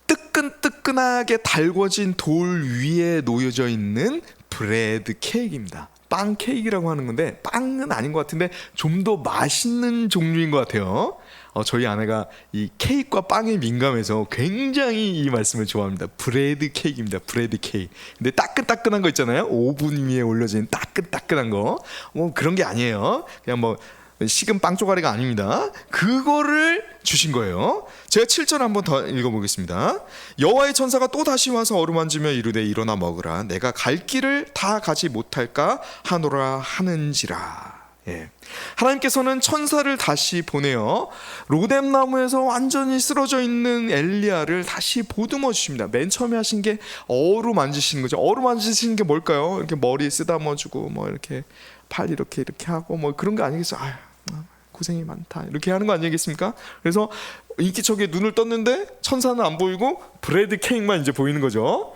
B: 뜨끈뜨끈하게 달궈진 돌 위에 놓여져 있는 브레드 케이크입니다. 빵 케이크라고 하는 건데 빵은 아닌 것 같은데 좀 더 맛있는 종류인 것 같아요. 저희 아내가 이 케이크와 빵에 민감해서 굉장히 이 말씀을 좋아합니다. 브레드 케이크입니다. 브레드 케이크. 근데 따끈따끈한 거 있잖아요. 오븐 위에 올려진 따끈따끈한 거. 그런 게 아니에요. 그냥 뭐 식은 빵 쪼가리가 아닙니다. 그거를 주신 거예요. 제가 7절 한번 더 읽어보겠습니다. 여호와의 천사가 또 다시 와서 어루만지며 이르되 일어나 먹으라. 내가 갈 길을 다 가지 못할까 하노라 하는지라. 하나님께서는 천사를 다시 보내어 로뎀나무에서 완전히 쓰러져 있는 엘리야를 다시 보듬어 주십니다. 맨 처음에 하신 게 어루 만지시는 거죠. 어루 만지시는 게 뭘까요? 이렇게 머리 쓰다듬어 주고 뭐 이렇게 팔 이렇게 하고 뭐 그런 거 아니겠어요? 고생이 많다 이렇게 하는 거 아니겠습니까? 그래서 인기척에 눈을 떴는데 천사는 안 보이고 브레드 케이크만 이제 보이는 거죠.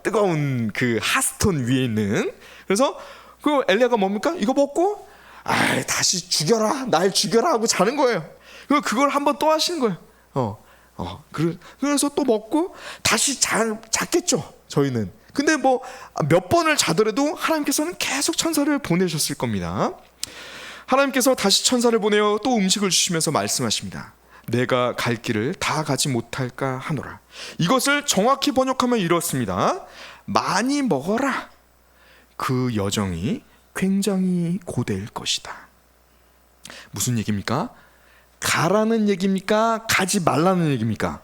B: 뜨거운 그 핫스톤 위에 있는. 그래서 그 엘리야가 뭡니까? 이거 먹고 다시 죽여라, 날 죽여라 하고 자는 거예요. 그걸 한번 또 하시는 거예요. 그래서 또 먹고 다시 잤겠죠, 저희는. 근데 뭐 몇 번을 자더라도 하나님께서는 계속 천사를 보내셨을 겁니다. 하나님께서 다시 천사를 보내어 또 음식을 주시면서 말씀하십니다. 내가 갈 길을 다 가지 못할까 하노라. 이것을 정확히 번역하면 이렇습니다. 많이 먹어라. 그 여정이 굉장히 고될 것이다. 무슨 얘기입니까? 가라는 얘기입니까? 가지 말라는 얘기입니까?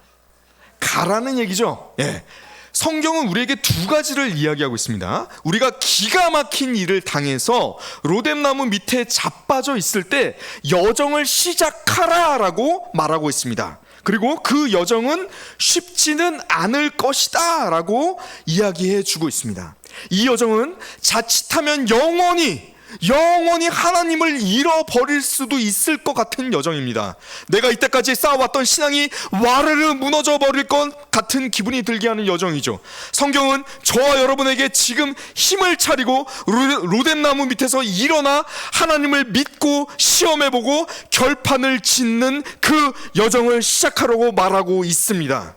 B: 가라는 얘기죠. 예. 성경은 우리에게 두 가지를 이야기하고 있습니다. 우리가 기가 막힌 일을 당해서 로뎀나무 밑에 자빠져 있을 때 여정을 시작하라라고 말하고 있습니다. 그리고 그 여정은 쉽지는 않을 것이다 라고 이야기해 주고 있습니다. 이 여정은 자칫하면 영원히 하나님을 잃어버릴 수도 있을 것 같은 여정입니다. 내가 이때까지 쌓아왔던 신앙이 와르르 무너져 버릴 것 같은 기분이 들게 하는 여정이죠. 성경은 저와 여러분에게 지금 힘을 차리고 로뎀나무 밑에서 일어나 하나님을 믿고 시험해보고 결판을 짓는 그 여정을 시작하라고 말하고 있습니다.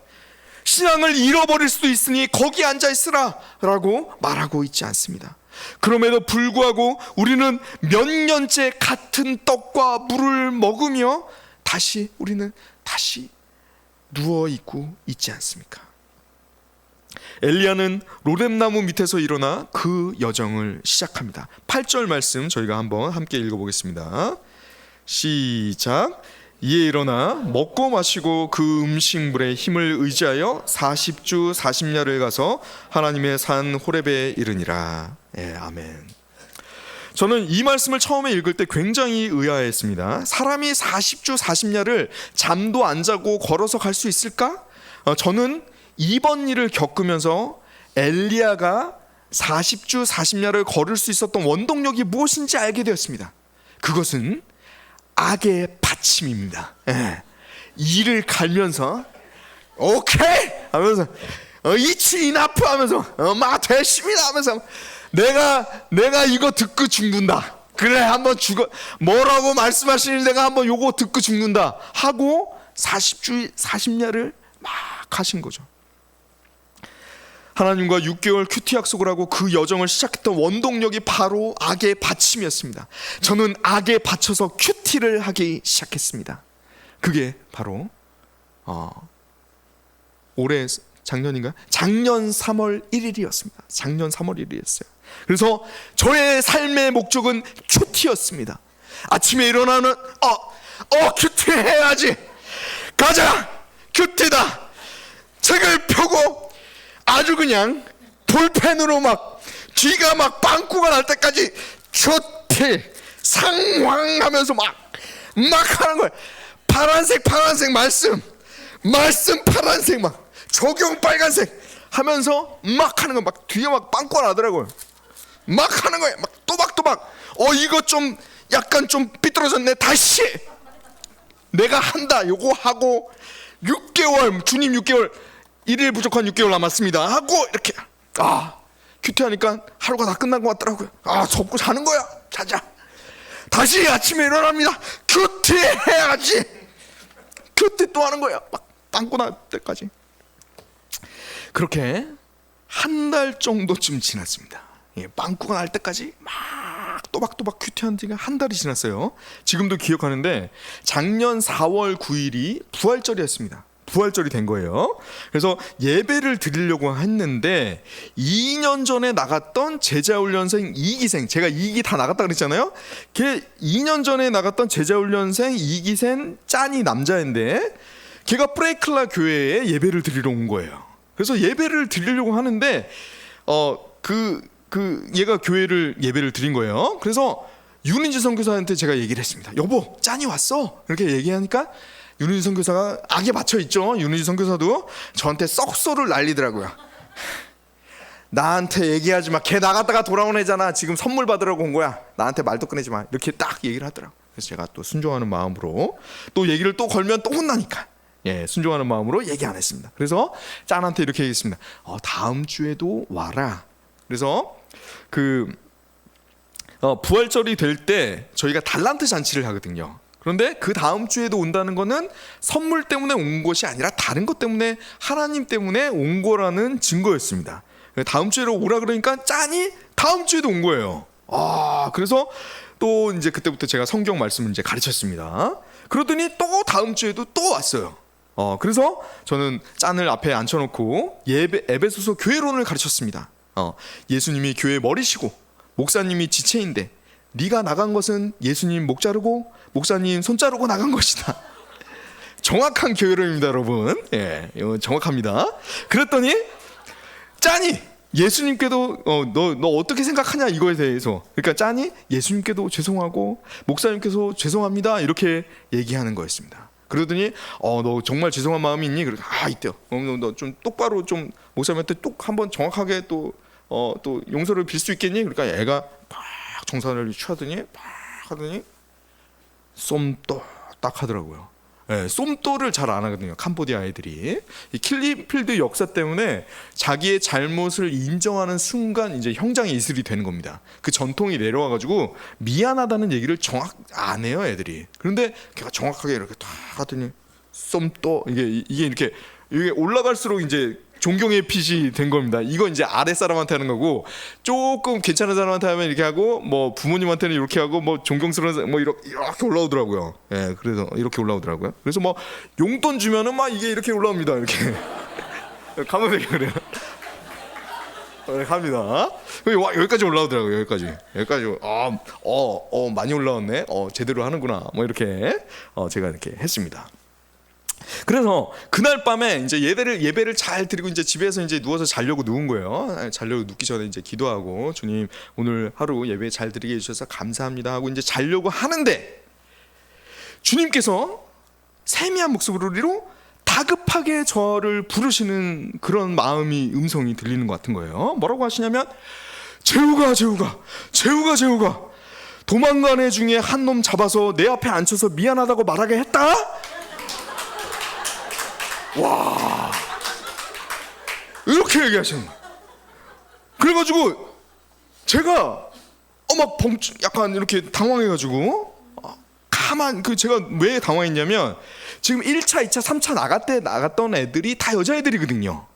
B: 신앙을 잃어버릴 수도 있으니 거기 앉아 있으라 라고 말하고 있지 않습니다. 그럼에도 불구하고 우리는 몇 년째 같은 떡과 물을 먹으며 우리는 다시 누워있고 있지 않습니까? 엘리야는 로뎀나무 밑에서 일어나 그 여정을 시작합니다. 8절 말씀 저희가 한번 함께 읽어보겠습니다. 시작. 이에 일어나 먹고 마시고 그 음식물의 힘을 의지하여 40주 40야를 가서 하나님의 산 호렙에 이르니라. 예, 아멘. 저는 이 말씀을 처음에 읽을 때 굉장히 의아했습니다. 사람이 40주 40야를 잠도 안 자고 걸어서 갈 수 있을까? 저는 이번 일을 겪으면서 엘리야가 40주 40야를 걸을 수 있었던 원동력이 무엇인지 알게 되었습니다. 그것은 악의 받침입니다. 예. 이를 갈면서 오케이 하면서 이치 이나프 하면서 마 됐습니다 하면서 내가 이거 듣고 죽는다. 그래 한번 죽어 뭐라고 말씀하시니 내가 한번 요거 듣고 죽는다 하고 40주 40야를 막 하신 거죠. 하나님과 6개월 큐티 약속을 하고 그 여정을 시작했던 원동력이 바로 악의 받침이었습니다. 저는 악에 받쳐서 큐티를 하기 시작했습니다. 그게 바로 올해 작년인가요? 작년 3월 1일이었습니다. 작년 3월 1일이었어요. 그래서 저의 삶의 목적은 큐티였습니다. 아침에 일어나는 큐티 해야지. 가자 큐티다. 책을 펴고 아주 그냥 볼펜으로 막 뒤가 막 빵꾸가 날 때까지 큐티 상황하면서 막 하는 거예요. 파란색 말씀 파란색 막 적용 빨간색 하면서 막 하는 거 막 뒤에 막 빵꾸가 나더라고요. 막 하는 거예요. 막 또박또박 이거 좀 약간 좀 삐뚤어졌네. 다시 내가 한다. 요거 하고 6개월 주님 6개월 1일 부족한 6개월 남았습니다 하고 이렇게 큐티하니까 하루가 다 끝난 것 같더라고요. 접고 자는 거야. 자자. 다시 아침에 일어납니다. 큐티 해야지. 큐티 또 하는 거야. 막 빵꾸 날 때까지. 그렇게 한 달 정도쯤 지났습니다. 빵꾸가 날 때까지 막 또박또박 큐티한 지가 한 달이 지났어요. 지금도 기억하는데 작년 4월 9일이 부활절이었습니다. 부활절이 된 거예요. 그래서 예배를 드리려고 했는데 2년 전에 나갔던 제자훈련생 2기생, 제가 2기 다 나갔다 그랬잖아요. 걔 2년 전에 나갔던 제자훈련생 2기생 짠이 남자인데 걔가 프레이클라 교회에 예배를 드리러 온 거예요. 그래서 예배를 드리려고 하는데 얘가 예배를 드린 거예요. 그래서 윤은지 선교사한테 제가 얘기를 했습니다. 여보, 짠이 왔어. 이렇게 얘기하니까 윤은지 선교사가 악에 받쳐 있죠. 윤은지 선교사도 저한테 썩소를 날리더라고요. 나한테 얘기하지 마. 걔 나갔다가 돌아온 애잖아. 지금 선물 받으라고 온 거야. 나한테 말도 꺼내지 마. 이렇게 딱 얘기를 하더라고요. 그래서 제가 또 순종하는 마음으로 또 얘기를 또 걸면 또 혼나니까 순종하는 마음으로 얘기 안 했습니다. 그래서 짠한테 이렇게 얘기했습니다. 다음 주에도 와라. 그래서 부활절이 될 때 저희가 달란트 잔치를 하거든요. 그런데 그 다음 주에도 온다는 거는 선물 때문에 온 것이 아니라 다른 것 때문에 하나님 때문에 온 거라는 증거였습니다. 다음 주에로 오라 그러니까 짠이 다음 주에도 온 거예요. 그래서 또 이제 그때부터 제가 성경 말씀을 이제 가르쳤습니다. 그러더니 또 다음 주에도 또 왔어요. 그래서 저는 짠을 앞에 앉혀놓고 에베소서 교회론을 가르쳤습니다. 예수님이 교회 머리시고 목사님이 지체인데 네가 나간 것은 예수님 목 자르고 목사님 손 자르고 나간 것이다. 정확한 교회론입니다, 여러분. 예, 이거 정확합니다. 그랬더니 짠이 예수님께도 너 어떻게 생각하냐 이거에 대해서, 그러니까 짠이 예수님께도 죄송하고 목사님께서 죄송합니다 이렇게 얘기하는 거였습니다. 그러더니 너 정말 죄송한 마음이 있니? 그래, 있대요. 너 좀 똑바로 좀 목사님한테 똑 한번 정확하게 또 용서를 빌 수 있겠니? 그러니까 애가 팍 정산을 취하더니 팍 하더니 쏨또 딱 하더라고요. 네, 쏨또를 잘 안 하거든요, 캄보디아 애들이. 이 킬리필드 역사 때문에 자기의 잘못을 인정하는 순간 이제 형장의 이슬이 되는 겁니다. 그 전통이 내려와가지고 미안하다는 얘기를 정확 안 해요, 애들이. 그런데 걔가 정확하게 이렇게 딱 하더니 쏨또, 이게 이렇게 올라갈수록 이제 존경의 핏이 된 겁니다. 이거 이제 아래 사람한테 하는 거고, 조금 괜찮은 사람한테 하면 이렇게 하고, 뭐 부모님한테는 이렇게 하고, 뭐 존경스러운 뭐 이렇게 올라오더라고요. 예, 그래서 이렇게 올라오더라고요. 그래서 뭐 용돈 주면은 막 이게 이렇게 올라옵니다. 이렇게 가면 되게 그래요. 갑니다. 여기까지 올라오더라고요. 여기까지 많이 올라왔네. 제대로 하는구나. 뭐 이렇게 제가 이렇게 했습니다. 그래서 그날 밤에 이제 예배를 잘 드리고 이제 집에서 이제 누워서 자려고 누운 거예요. 자려고 눕기 전에 이제 기도하고, 주님 오늘 하루 예배 잘 드리게 해주셔서 감사합니다 하고 이제 자려고 하는데, 주님께서 세미한 목소리로 다급하게 저를 부르시는 그런 음성이 들리는 것 같은 거예요. 뭐라고 하시냐면, 재우가 도망간 애 중에 한 놈 잡아서 내 앞에 앉혀서 미안하다고 말하게 했다? 와, 이렇게 얘기하시는 거예요. 그래가지고 제가 약간 이렇게 당황해가지고 제가 왜 당황했냐면, 지금 1차, 2차, 3차 나갔던 애들이 다 여자애들이거든요.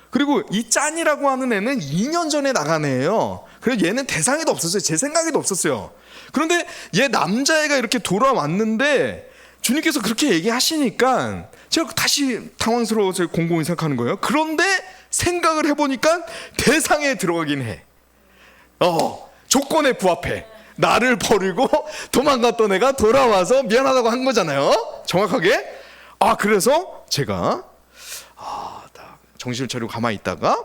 B: 그리고 이 짠이라고 하는 애는 2년 전에 나간 애예요. 그래서 얘는 대상에도 없었어요. 제 생각에도 없었어요. 그런데 얘 남자애가 이렇게 돌아왔는데 주님께서 그렇게 얘기하시니까 제가 다시 당황스러워서 공공히 생각하는 거예요. 그런데 생각을 해보니까 대상에 들어가긴 해. 조건에 부합해. 나를 버리고 도망갔던 애가 돌아와서 미안하다고 한 거잖아요, 정확하게. 그래서 제가 정신을 차리고 가만히 있다가,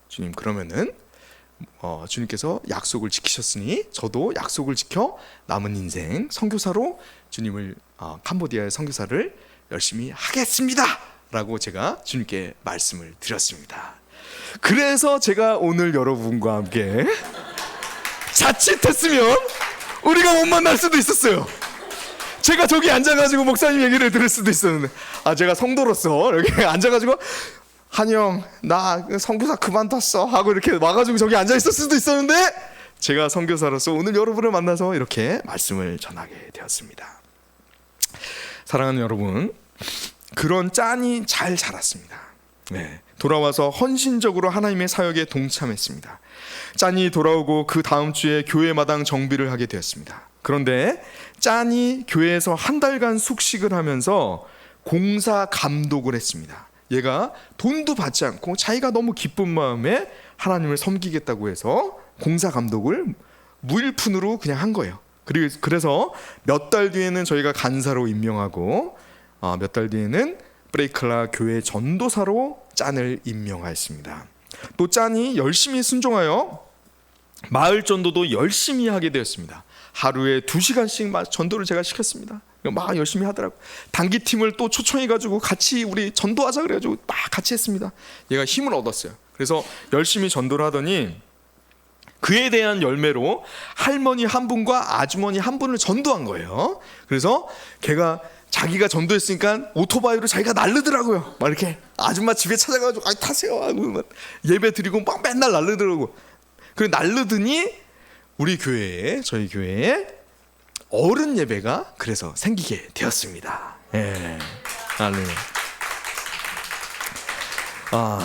B: 주님, 그러면은 주님께서 약속을 지키셨으니 저도 약속을 지켜 남은 인생 선교사로 주님을 캄보디아의 선교사를 열심히 하겠습니다 라고 제가 주님께 말씀을 드렸습니다. 그래서 제가 오늘 여러분과 함께, 자칫했으면 우리가 못 만날 수도 있었어요. 제가 저기 앉아가지고 목사님 얘기를 들을 수도 있었는데, 제가 성도로서 이렇게 앉아가지고 한영 나 선교사 그만뒀어 하고 이렇게 와가지고 저기 앉아있을 수도 있었는데, 제가 선교사로서 오늘 여러분을 만나서 이렇게 말씀을 전하게 되었습니다. 사랑하는 여러분, 그런 짠이 잘 자랐습니다. 네, 돌아와서 헌신적으로 하나님의 사역에 동참했습니다. 짠이 돌아오고 그 다음 주에 교회 마당 정비를 하게 되었습니다. 그런데 짠이 교회에서 한 달간 숙식을 하면서 공사 감독을 했습니다. 얘가 돈도 받지 않고 자기가 너무 기쁜 마음에 하나님을 섬기겠다고 해서 공사 감독을 무일푼으로 그냥 한 거예요. 그래서 몇 달 뒤에는 저희가 간사로 임명하고, 몇 달 뒤에는 브레이클라 교회 전도사로 짠을 임명하였습니다. 또 짠이 열심히 순종하여 마을 전도도 열심히 하게 되었습니다. 하루에 2시간씩 전도를 제가 시켰습니다. 막 열심히 하더라고. 단기팀을 또 초청해가지고 같이 우리 전도하자 그래가지고 막 같이 했습니다. 얘가 힘을 얻었어요. 그래서 열심히 전도를 하더니 그에 대한 열매로 할머니 한 분과 아주머니 한 분을 전도한 거예요. 그래서 걔가 자기가 전도했으니까 오토바이로 자기가 날르더라고요. 막 이렇게 아줌마 집에 찾아가지고 타세요 하고 막 예배 드리고 막 맨날 날르더라고. 그래 날르더니 저희 교회에 어른 예배가 그래서 생기게 되었습니다. 예.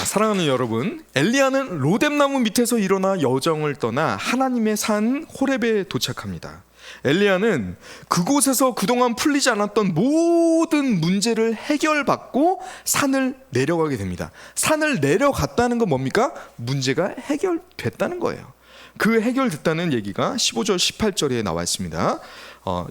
B: 사랑하는 여러분, 엘리야는 로뎀나무 밑에서 일어나 여정을 떠나 하나님의 산 호렙에 도착합니다. 엘리야는 그곳에서 그동안 풀리지 않았던 모든 문제를 해결받고 산을 내려가게 됩니다. 산을 내려갔다는 건 뭡니까? 문제가 해결됐다는 거예요. 그 해결됐다는 얘기가 15절 18절에 나와 있습니다.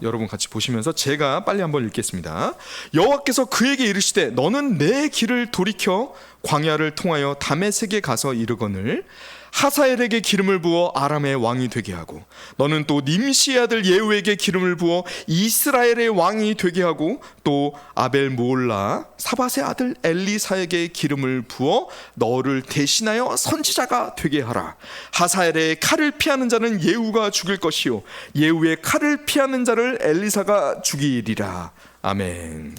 B: 여러분 같이 보시면서 제가 빨리 한번 읽겠습니다. 여호와께서 그에게 이르시되 너는 내 길을 돌이켜 광야를 통하여 다메섹에 가서 이르거늘 하사엘에게 기름을 부어 아람의 왕이 되게 하고 너는 또 님시의 아들 예후에게 기름을 부어 이스라엘의 왕이 되게 하고 또 아벨 모올라 사밧의 아들 엘리사에게 기름을 부어 너를 대신하여 선지자가 되게 하라. 하사엘의 칼을 피하는 자는 예후가 죽일 것이요 예후의 칼을 피하는 자를 엘리사가 죽이리라. 아멘.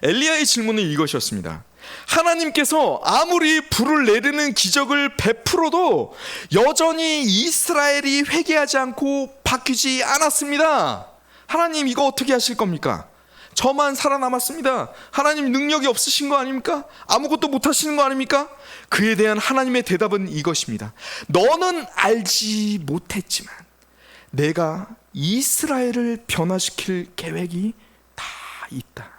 B: 엘리야의 질문은 이것이었습니다. 하나님께서 아무리 불을 내리는 기적을 베풀어도 여전히 이스라엘이 회개하지 않고 바뀌지 않았습니다. 하나님 이거 어떻게 하실 겁니까? 저만 살아남았습니다. 하나님 능력이 없으신 거 아닙니까? 아무것도 못 하시는 거 아닙니까? 그에 대한 하나님의 대답은 이것입니다. 너는 알지 못했지만 내가 이스라엘을 변화시킬 계획이 다 있다.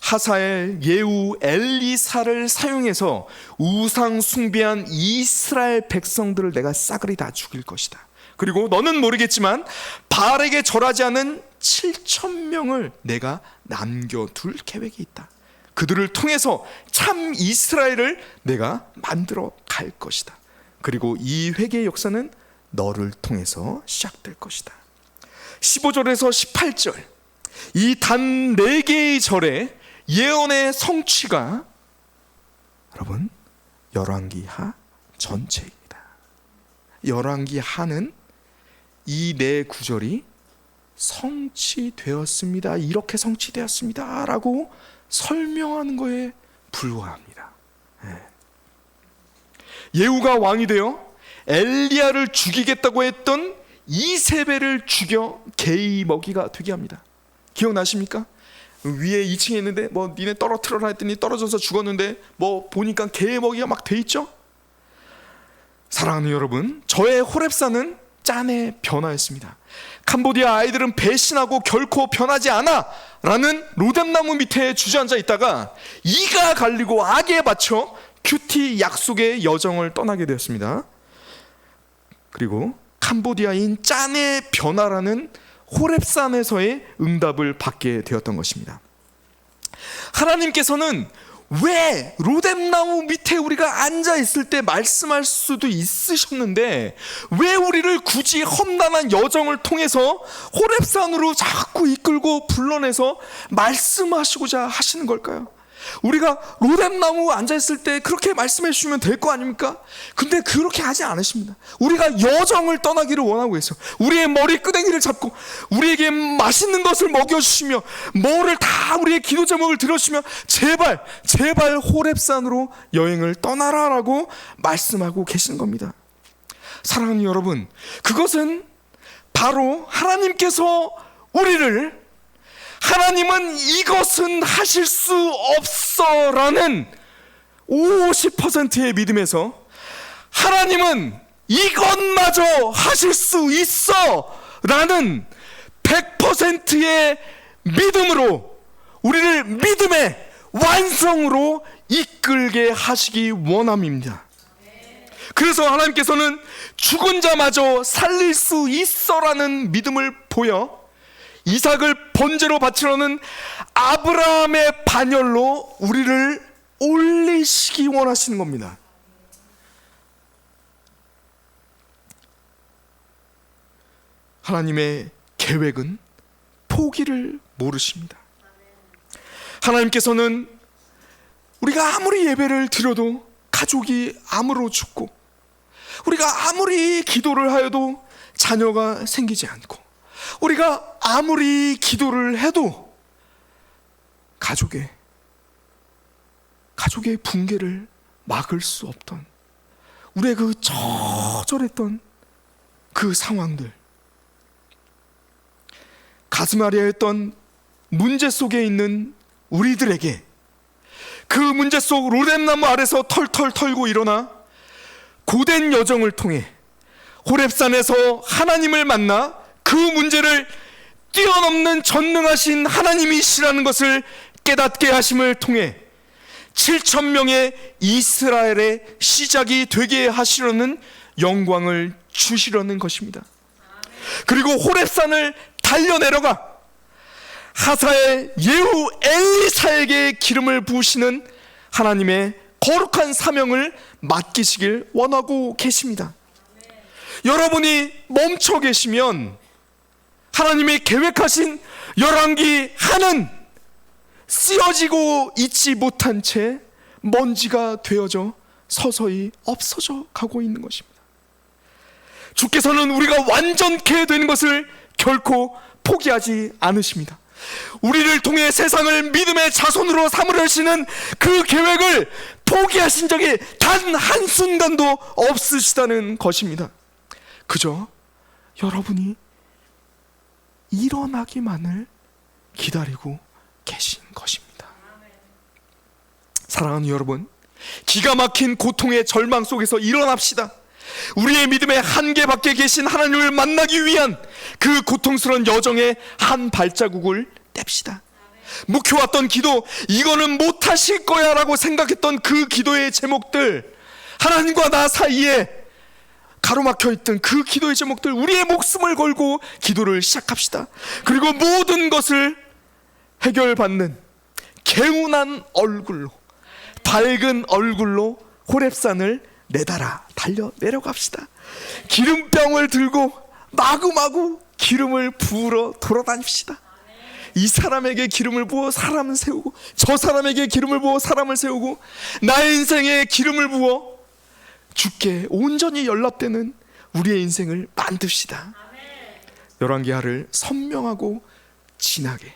B: 하사엘, 예후, 엘리사를 사용해서 우상 숭배한 이스라엘 백성들을 내가 싸그리 다 죽일 것이다. 그리고 너는 모르겠지만 바알에게 절하지 않은 7,000명을 내가 남겨둘 계획이 있다. 그들을 통해서 참 이스라엘을 내가 만들어 갈 것이다. 그리고 이 회개의 역사는 너를 통해서 시작될 것이다. 15절에서 18절 이 단 4개의 절에 예언의 성취가 여러분 열왕기하 전체입니다. 열왕기하는 이 4구절이 성취되었습니다. 이렇게 성취되었습니다 라고 설명하는 거에 불과합니다. 예후가 왕이 되어 엘리야를 죽이겠다고 했던 이세벨을 죽여 게이 먹이가 되게 합니다. 기억나십니까? 위에 2층에 있는데 뭐 니네 떨어뜨려라 했더니 떨어져서 죽었는데 뭐 보니까 개 먹이가 막 돼 있죠. 사랑하는 여러분, 저의 호렙산은 짠의 변화였습니다. 캄보디아 아이들은 배신하고 결코 변하지 않아 라는 로뎀나무 밑에 주저앉아 있다가 이가 갈리고 악에 받쳐 큐티 약속의 여정을 떠나게 되었습니다. 그리고 캄보디아인 짠의 변화라는 호렙산에서의 응답을 받게 되었던 것입니다. 하나님께서는 왜 로뎀나무 밑에 우리가 앉아 있을 때 말씀할 수도 있으셨는데 왜 우리를 굳이 험난한 여정을 통해서 호렙산으로 자꾸 이끌고 불러내서 말씀하시고자 하시는 걸까요? 우리가 로뎀나무 앉아있을 때 그렇게 말씀해 주시면 될 거 아닙니까? 근데 그렇게 하지 않으십니다. 우리가 여정을 떠나기를 원하고 있어요. 우리의 머리 끄댕이를 잡고 우리에게 맛있는 것을 먹여주시며 뭐를 다 우리의 기도 제목을 들어주시며 제발 호렙산으로 여행을 떠나라라고 말씀하고 계시는 겁니다. 사랑하는 여러분, 그것은 바로 하나님께서 우리를 하나님은 이것은 하실 수 없어 라는 50%의 믿음에서 하나님은 이것마저 하실 수 있어 라는 100%의 믿음으로 우리를 믿음의 완성으로 이끌게 하시기 원함입니다. 그래서 하나님께서는 죽은 자마저 살릴 수 있어 라는 믿음을 보여 이삭을 번제로 바치려는 아브라함의 반열로 우리를 올리시기 원하시는 겁니다. 하나님의 계획은 포기를 모르십니다. 하나님께서는 우리가 아무리 예배를 드려도 가족이 암으로 죽고 우리가 아무리 기도를 하여도 자녀가 생기지 않고 우리가 아무리 기도를 해도 가족의 붕괴를 막을 수 없던 우리의 그 처절했던 그 상황들, 가슴 아리하였던 문제 속에 있는 우리들에게 그 문제 속 로뎀나무 아래서 털털 털고 일어나 고된 여정을 통해
C: 호렙산에서 하나님을 만나 그 문제를 뛰어넘는 전능하신 하나님이시라는 것을 깨닫게 하심을 통해 7,000명의 이스라엘의 시작이 되게 하시려는 영광을 주시려는 것입니다. 그리고 호렙산을 달려내려가 하사엘 예후 엘리사에게 기름을 부으시는 하나님의 거룩한 사명을 맡기시길 원하고 계십니다. 여러분이 멈춰 계시면 하나님이 계획하신 열왕기 하는 쓰여지고 있지 못한 채 먼지가 되어져 서서히 없어져 가고 있는 것입니다. 주께서는 우리가 완전케 되는 것을 결코 포기하지 않으십니다. 우리를 통해 세상을 믿음의 자손으로 삼으시는 그 계획을 포기하신 적이 단 한순간도 없으시다는 것입니다. 그저 여러분이 일어나기만을 기다리고 계신 것입니다. 사랑하는 여러분, 기가 막힌 고통의 절망 속에서 일어납시다. 우리의 믿음의 한계 밖에 계신 하나님을 만나기 위한 그 고통스러운 여정의 한 발자국을 뗍시다. 묵혀왔던 기도, 이거는 못하실 거야 라고 생각했던 그 기도의 제목들, 하나님과 나 사이에 가로막혀있던 그 기도의 제목들, 우리의 목숨을 걸고 기도를 시작합시다. 그리고 모든 것을 해결받는 개운한 얼굴로, 밝은 얼굴로 호렙산을 내달아 달려 내려갑시다. 기름병을 들고 마구마구 기름을 부으러 돌아다닙시다. 이 사람에게 기름을 부어 사람을 세우고, 저 사람에게 기름을 부어 사람을 세우고, 나의 인생에 기름을 부어 주께 온전히 연합되는 우리의 인생을 만듭시다. 열왕기하를 선명하고 진하게,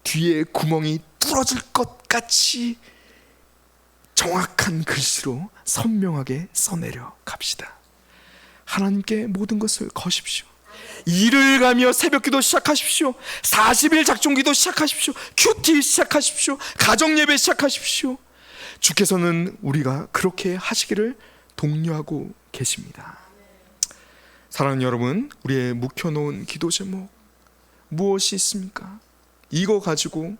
C: 뒤에 구멍이 뚫어질 것 같이 정확한 글씨로 선명하게 써내려 갑시다. 하나님께 모든 것을 거십시오. 일을 가며 새벽기도 시작하십시오. 40일 작종기도 시작하십시오. 큐티 시작하십시오. 가정예배 시작하십시오. 주께서는 우리가 그렇게 하시기를 독려하고 계십니다. 사랑하는 여러분, 우리의 묵혀놓은 기도 제목 무엇이 있습니까? 이거 가지고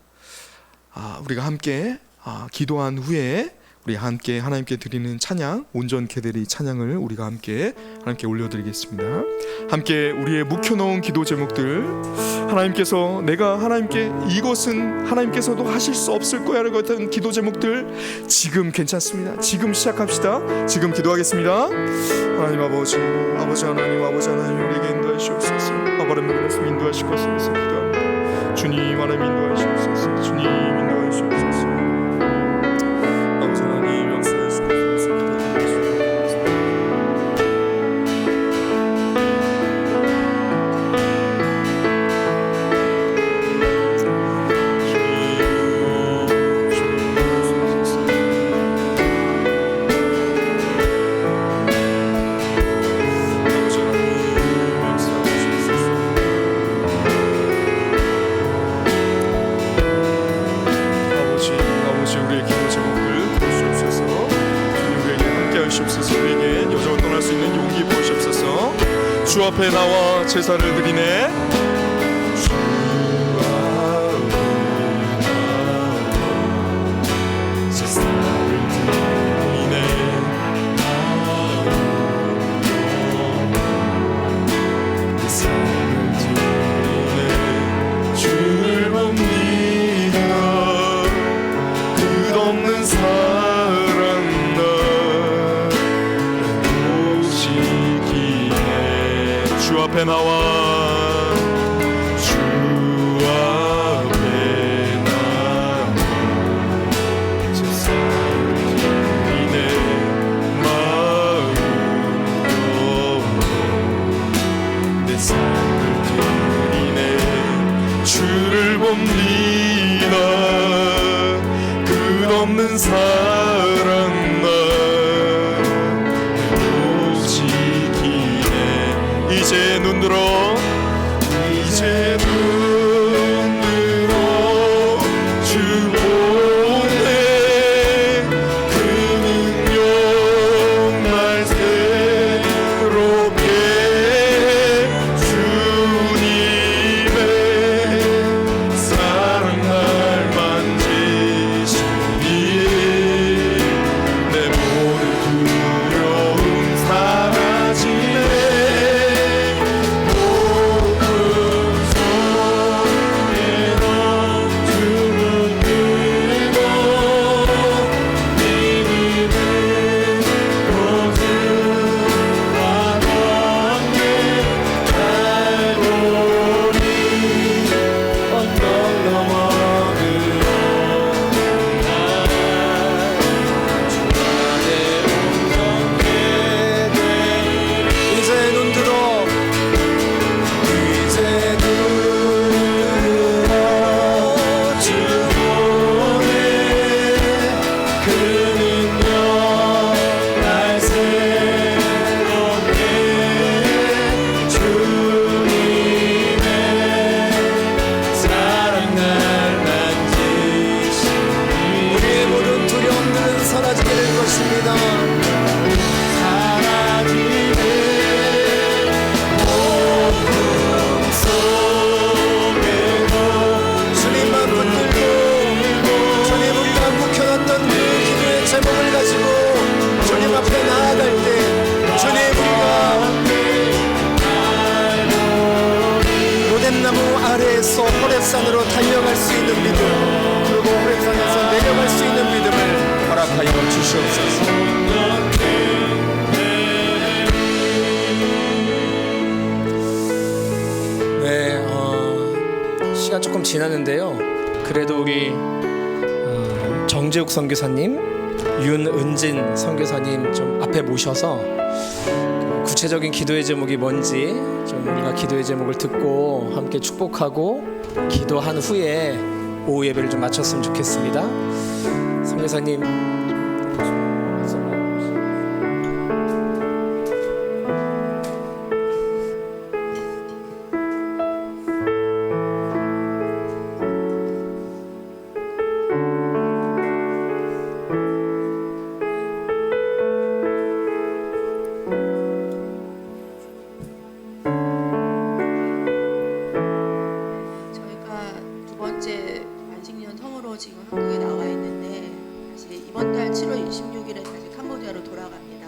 C: 우리가 함께 기도한 후에 우리 함께 하나님께 드리는 찬양, 온전 계대리 찬양을 우리가 함께 하나님께 올려드리겠습니다. 함께 우리의 묵혀놓은 기도 제목들, 하나님께서 내가 하나님께 이것은 하나님께서도 하실 수 없을 거야 라고 했던 기도 제목들 지금 괜찮습니다. 지금 시작합시다. 지금 기도하겠습니다. 하나님 아버지 하나님 우리에게 인도해 주옵소서. 아버님 말씀 인도하실 것을 위해서 기도합니다. 주님 하나님 인도해 주옵소서. 주님 인도해 주옵소서. 주 앞에 나와 제사를 드리네. 주 앞에 나와 제사를 드리네. 제사를 드리네. 주를 봅니다. 끝없는 사랑 주 앞에 나와 주 앞에 나와 제사를 드리네. 마음 열어 내 삶을 드리네. 주를 봅니다. 끝없는 사랑 이제 눈 들어 주 보내. 그 능력 날 새롭게
A: 호렙산으로 달려갈 수 있는 믿음, 그리고 호렙산에서 내려갈 수 있는 믿음을 허락하여 주시옵소서. 네, 시간 조금 지났는데요. 그래도 우리 정재욱 선교사님, 윤은진 선교사님 좀 앞에 모셔서 구체적인 기도의 제목이 뭔지 좀 우리가 기도의 제목을 듣고 함께 축복하고 기도한 후에 오후 예배를 좀 마쳤으면 좋겠습니다. 선교사님.
D: 지금 한국에 나와 있는데 사실 이번 달 7월 26일에 다시 캄보디아로 돌아갑니다.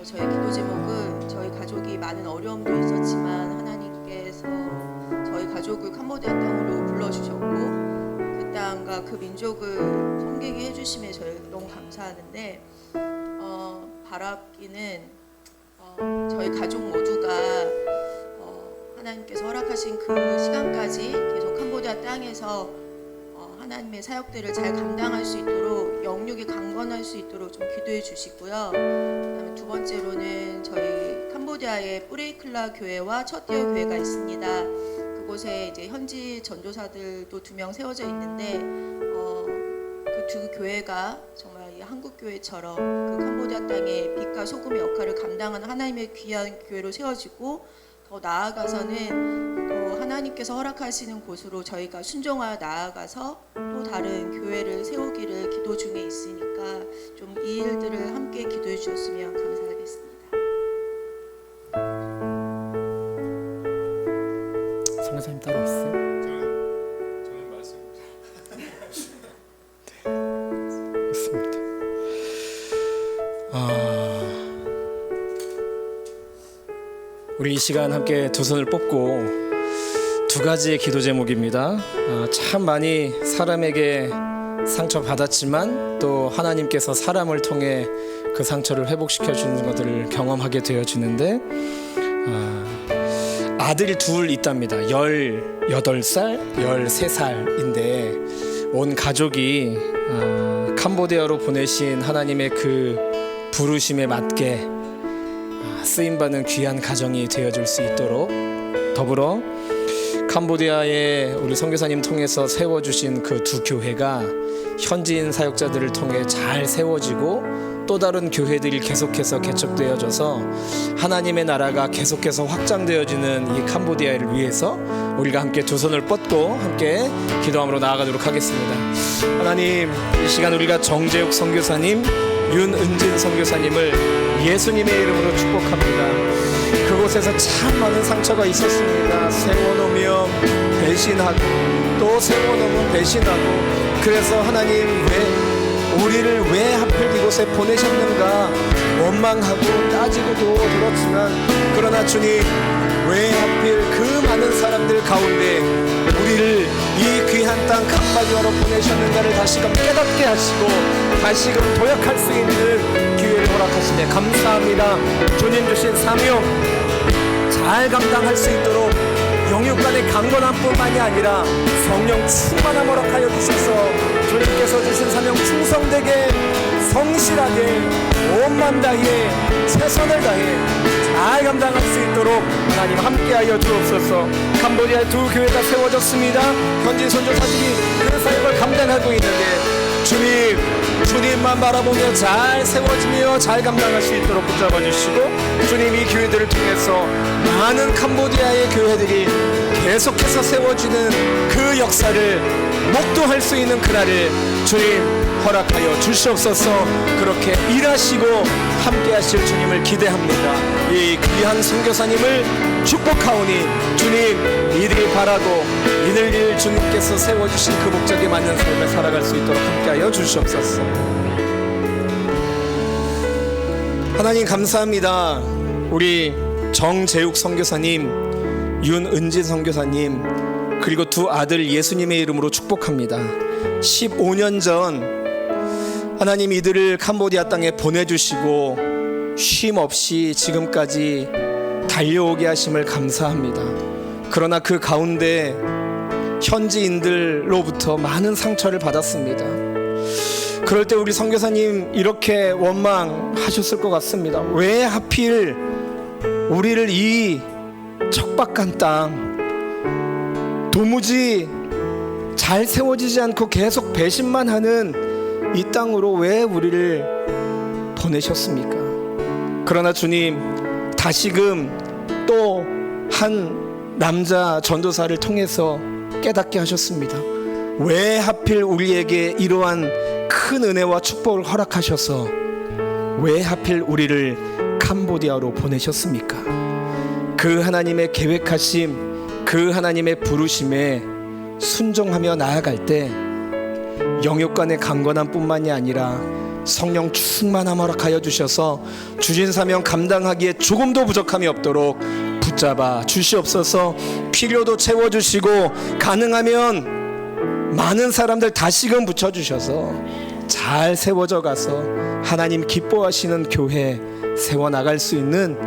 D: 저희 기도 제목은 저희 가족이 많은 어려움도 있었지만 하나님께서 저희 가족을 캄보디아 땅으로 불러주셨고 그 땅과 그 민족을 섬기게 해주심에 저희 너무 감사하는데 바라기는 저희 가족 모두가 하나님께서 허락하신 그 시간까지 계속 캄보디아 땅에서 하나님의 사역들을 잘 감당할 수 있도록 영육이 강건할 수 있도록 좀 기도해 주시고요. 그다음에 두 번째로는 저희 캄보디아에 뿌레이클라 교회와 첫디어 교회가 있습니다. 그곳에 이제 현지 전도사들도 2명 세워져 있는데 그 두 교회가 정말 이 한국 교회처럼 그 캄보디아 땅에 빛과 소금의 역할을 감당하는 하나님의 귀한 교회로 세워지고 더 나아가서는 또 하나님께서 허락하시는 곳으로 저희가 순종하여 나아가서 또 다른 교회를 세우기를 기도 중에 있으니까 좀 이 일들을 함께 기도해 주셨으면 감사하겠습니다.
A: 선교사님 따로 없어요?
B: 저는 말씀.
A: 네, 있습니다. 우리 이 시간 함께 두 손을 뽑고 두 가지의 기도 제목입니다. 참 많이 사람에게 상처 받았지만 또 하나님께서 사람을 통해 그 상처를 회복시켜 주는 것들을 경험하게 되어지는데 아들이 둘 있답니다. 18살, 13살인데 온 가족이 캄보디아로 보내신 하나님의 그 부르심에 맞게 쓰임받는 귀한 가정이 되어줄 수 있도록 더불어 캄보디아에 우리 선교사님 통해서 세워주신 그 두 교회가 현지인 사역자들을 통해 잘 세워지고 또 다른 교회들이 계속해서 개척되어져서 하나님의 나라가 계속해서 확장되어지는 이 캄보디아를 위해서 우리가 함께 두 손을 뻗고 함께 기도함으로 나아가도록 하겠습니다. 하나님, 이 시간 우리가 정재욱 선교사님, 윤은진 선교사님을 예수님의 이름으로 축복합니다. 그곳에서 참 많은 상처가 있었습니다. 세워놓으며 배신하고 또 세워놓으면 배신하고 그래서 하나님 우리를 왜 하필 이곳에 보내셨는가 원망하고 따지고도 들었지만 그러나 주님 왜 하필 그 많은 사람들 가운데 우리를 이 귀한 땅 캄보디아로 보내셨는가를 다시금 깨닫게 하시고 다시금 도약할 수 있는 기회를 허락하시네 감사합니다. 주님 주신 사명 잘 감당할 수 있도록 영육간의 강건함뿐만이 아니라 성령 충만함 허락하여 주셔서 주님께서 주신 사명 충성되게 성실하게 온만 다해 최선을 다해 잘 감당할 수 있도록 하나님 함께하여 주옵소서. 캄보디아에 두 교회가 세워졌습니다. 현지 선교사들이 그 사역을 감당하고 있는데 주님만 바라보며 잘 세워지며 잘 감당할 수 있도록 붙잡아 주시고 주님 이 교회들을 통해서 많은 캄보디아의 교회들이 계속해서 세워지는 그 역사를 목도할 수 있는 그날을 주님 허락하여 주시옵소서. 그렇게 일하시고 함께 하실 주님을 기대합니다. 이 귀한 선교사님을 축복하오니 주님 이들이 바라고 이들 주님께서 세워주신 그 목적에 맞는 삶을 살아갈 수 있도록 함께하여 주시옵소서. 하나님 감사합니다. 우리 정재욱 선교사님, 윤은진 선교사님 그리고 두 아들 예수님의 이름으로 축복합니다. 15년 전 하나님 이들을 캄보디아 땅에 보내주시고 쉼 없이 지금까지 달려오게 하심을 감사합니다. 그러나 그 가운데 현지인들로부터 많은 상처를 받았습니다. 그럴 때 우리 선교사님 이렇게 원망하셨을 것 같습니다. 왜 하필 우리를 이 척박한 땅, 도무지 잘 세워지지 않고 계속 배신만 하는 이 땅으로 왜 우리를 보내셨습니까? 그러나 주님 다시금 또 한 남자 전도사를 통해서 깨닫게 하셨습니다. 왜 하필 우리에게 이러한 큰 은혜와 축복을 허락하셔서 왜 하필 우리를 캄보디아로 보내셨습니까? 그 하나님의 계획하심, 그 하나님의 부르심에 순종하며 나아갈 때 영육간의 강건함 뿐만이 아니라 성령 충만함 허락하여 주셔서 주신 사명 감당하기에 조금도 부족함이 없도록 붙잡아 주시옵소서. 필요도 채워주시고 가능하면 많은 사람들 다시금 붙여주셔서 잘 세워져 가서 하나님 기뻐하시는 교회 세워나갈 수 있는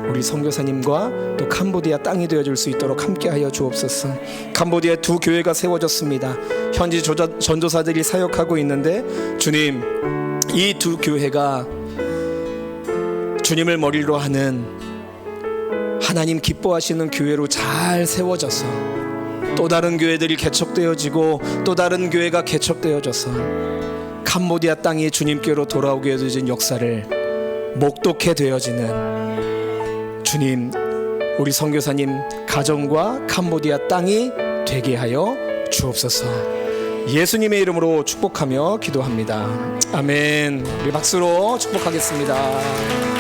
A: 우리 선교사님과 또 캄보디아 땅이 되어줄 수 있도록 함께하여 주옵소서. 캄보디아에 두 교회가 세워졌습니다. 현지 전도사들이 사역하고 있는데 주님 이 두 교회가 주님을 머리로 하는 하나님 기뻐하시는 교회로 잘 세워져서 또 다른 교회들이 개척되어지고 또 다른 교회가 개척되어져서 캄보디아 땅이 주님께로 돌아오게 해주신 역사를 목독해 되어지는 주님 우리 선교사님 가정과 캄보디아 땅이 되게 하여 주옵소서. 예수님의 이름으로 축복하며 기도합니다. 아멘. 우리 박수로 축복하겠습니다.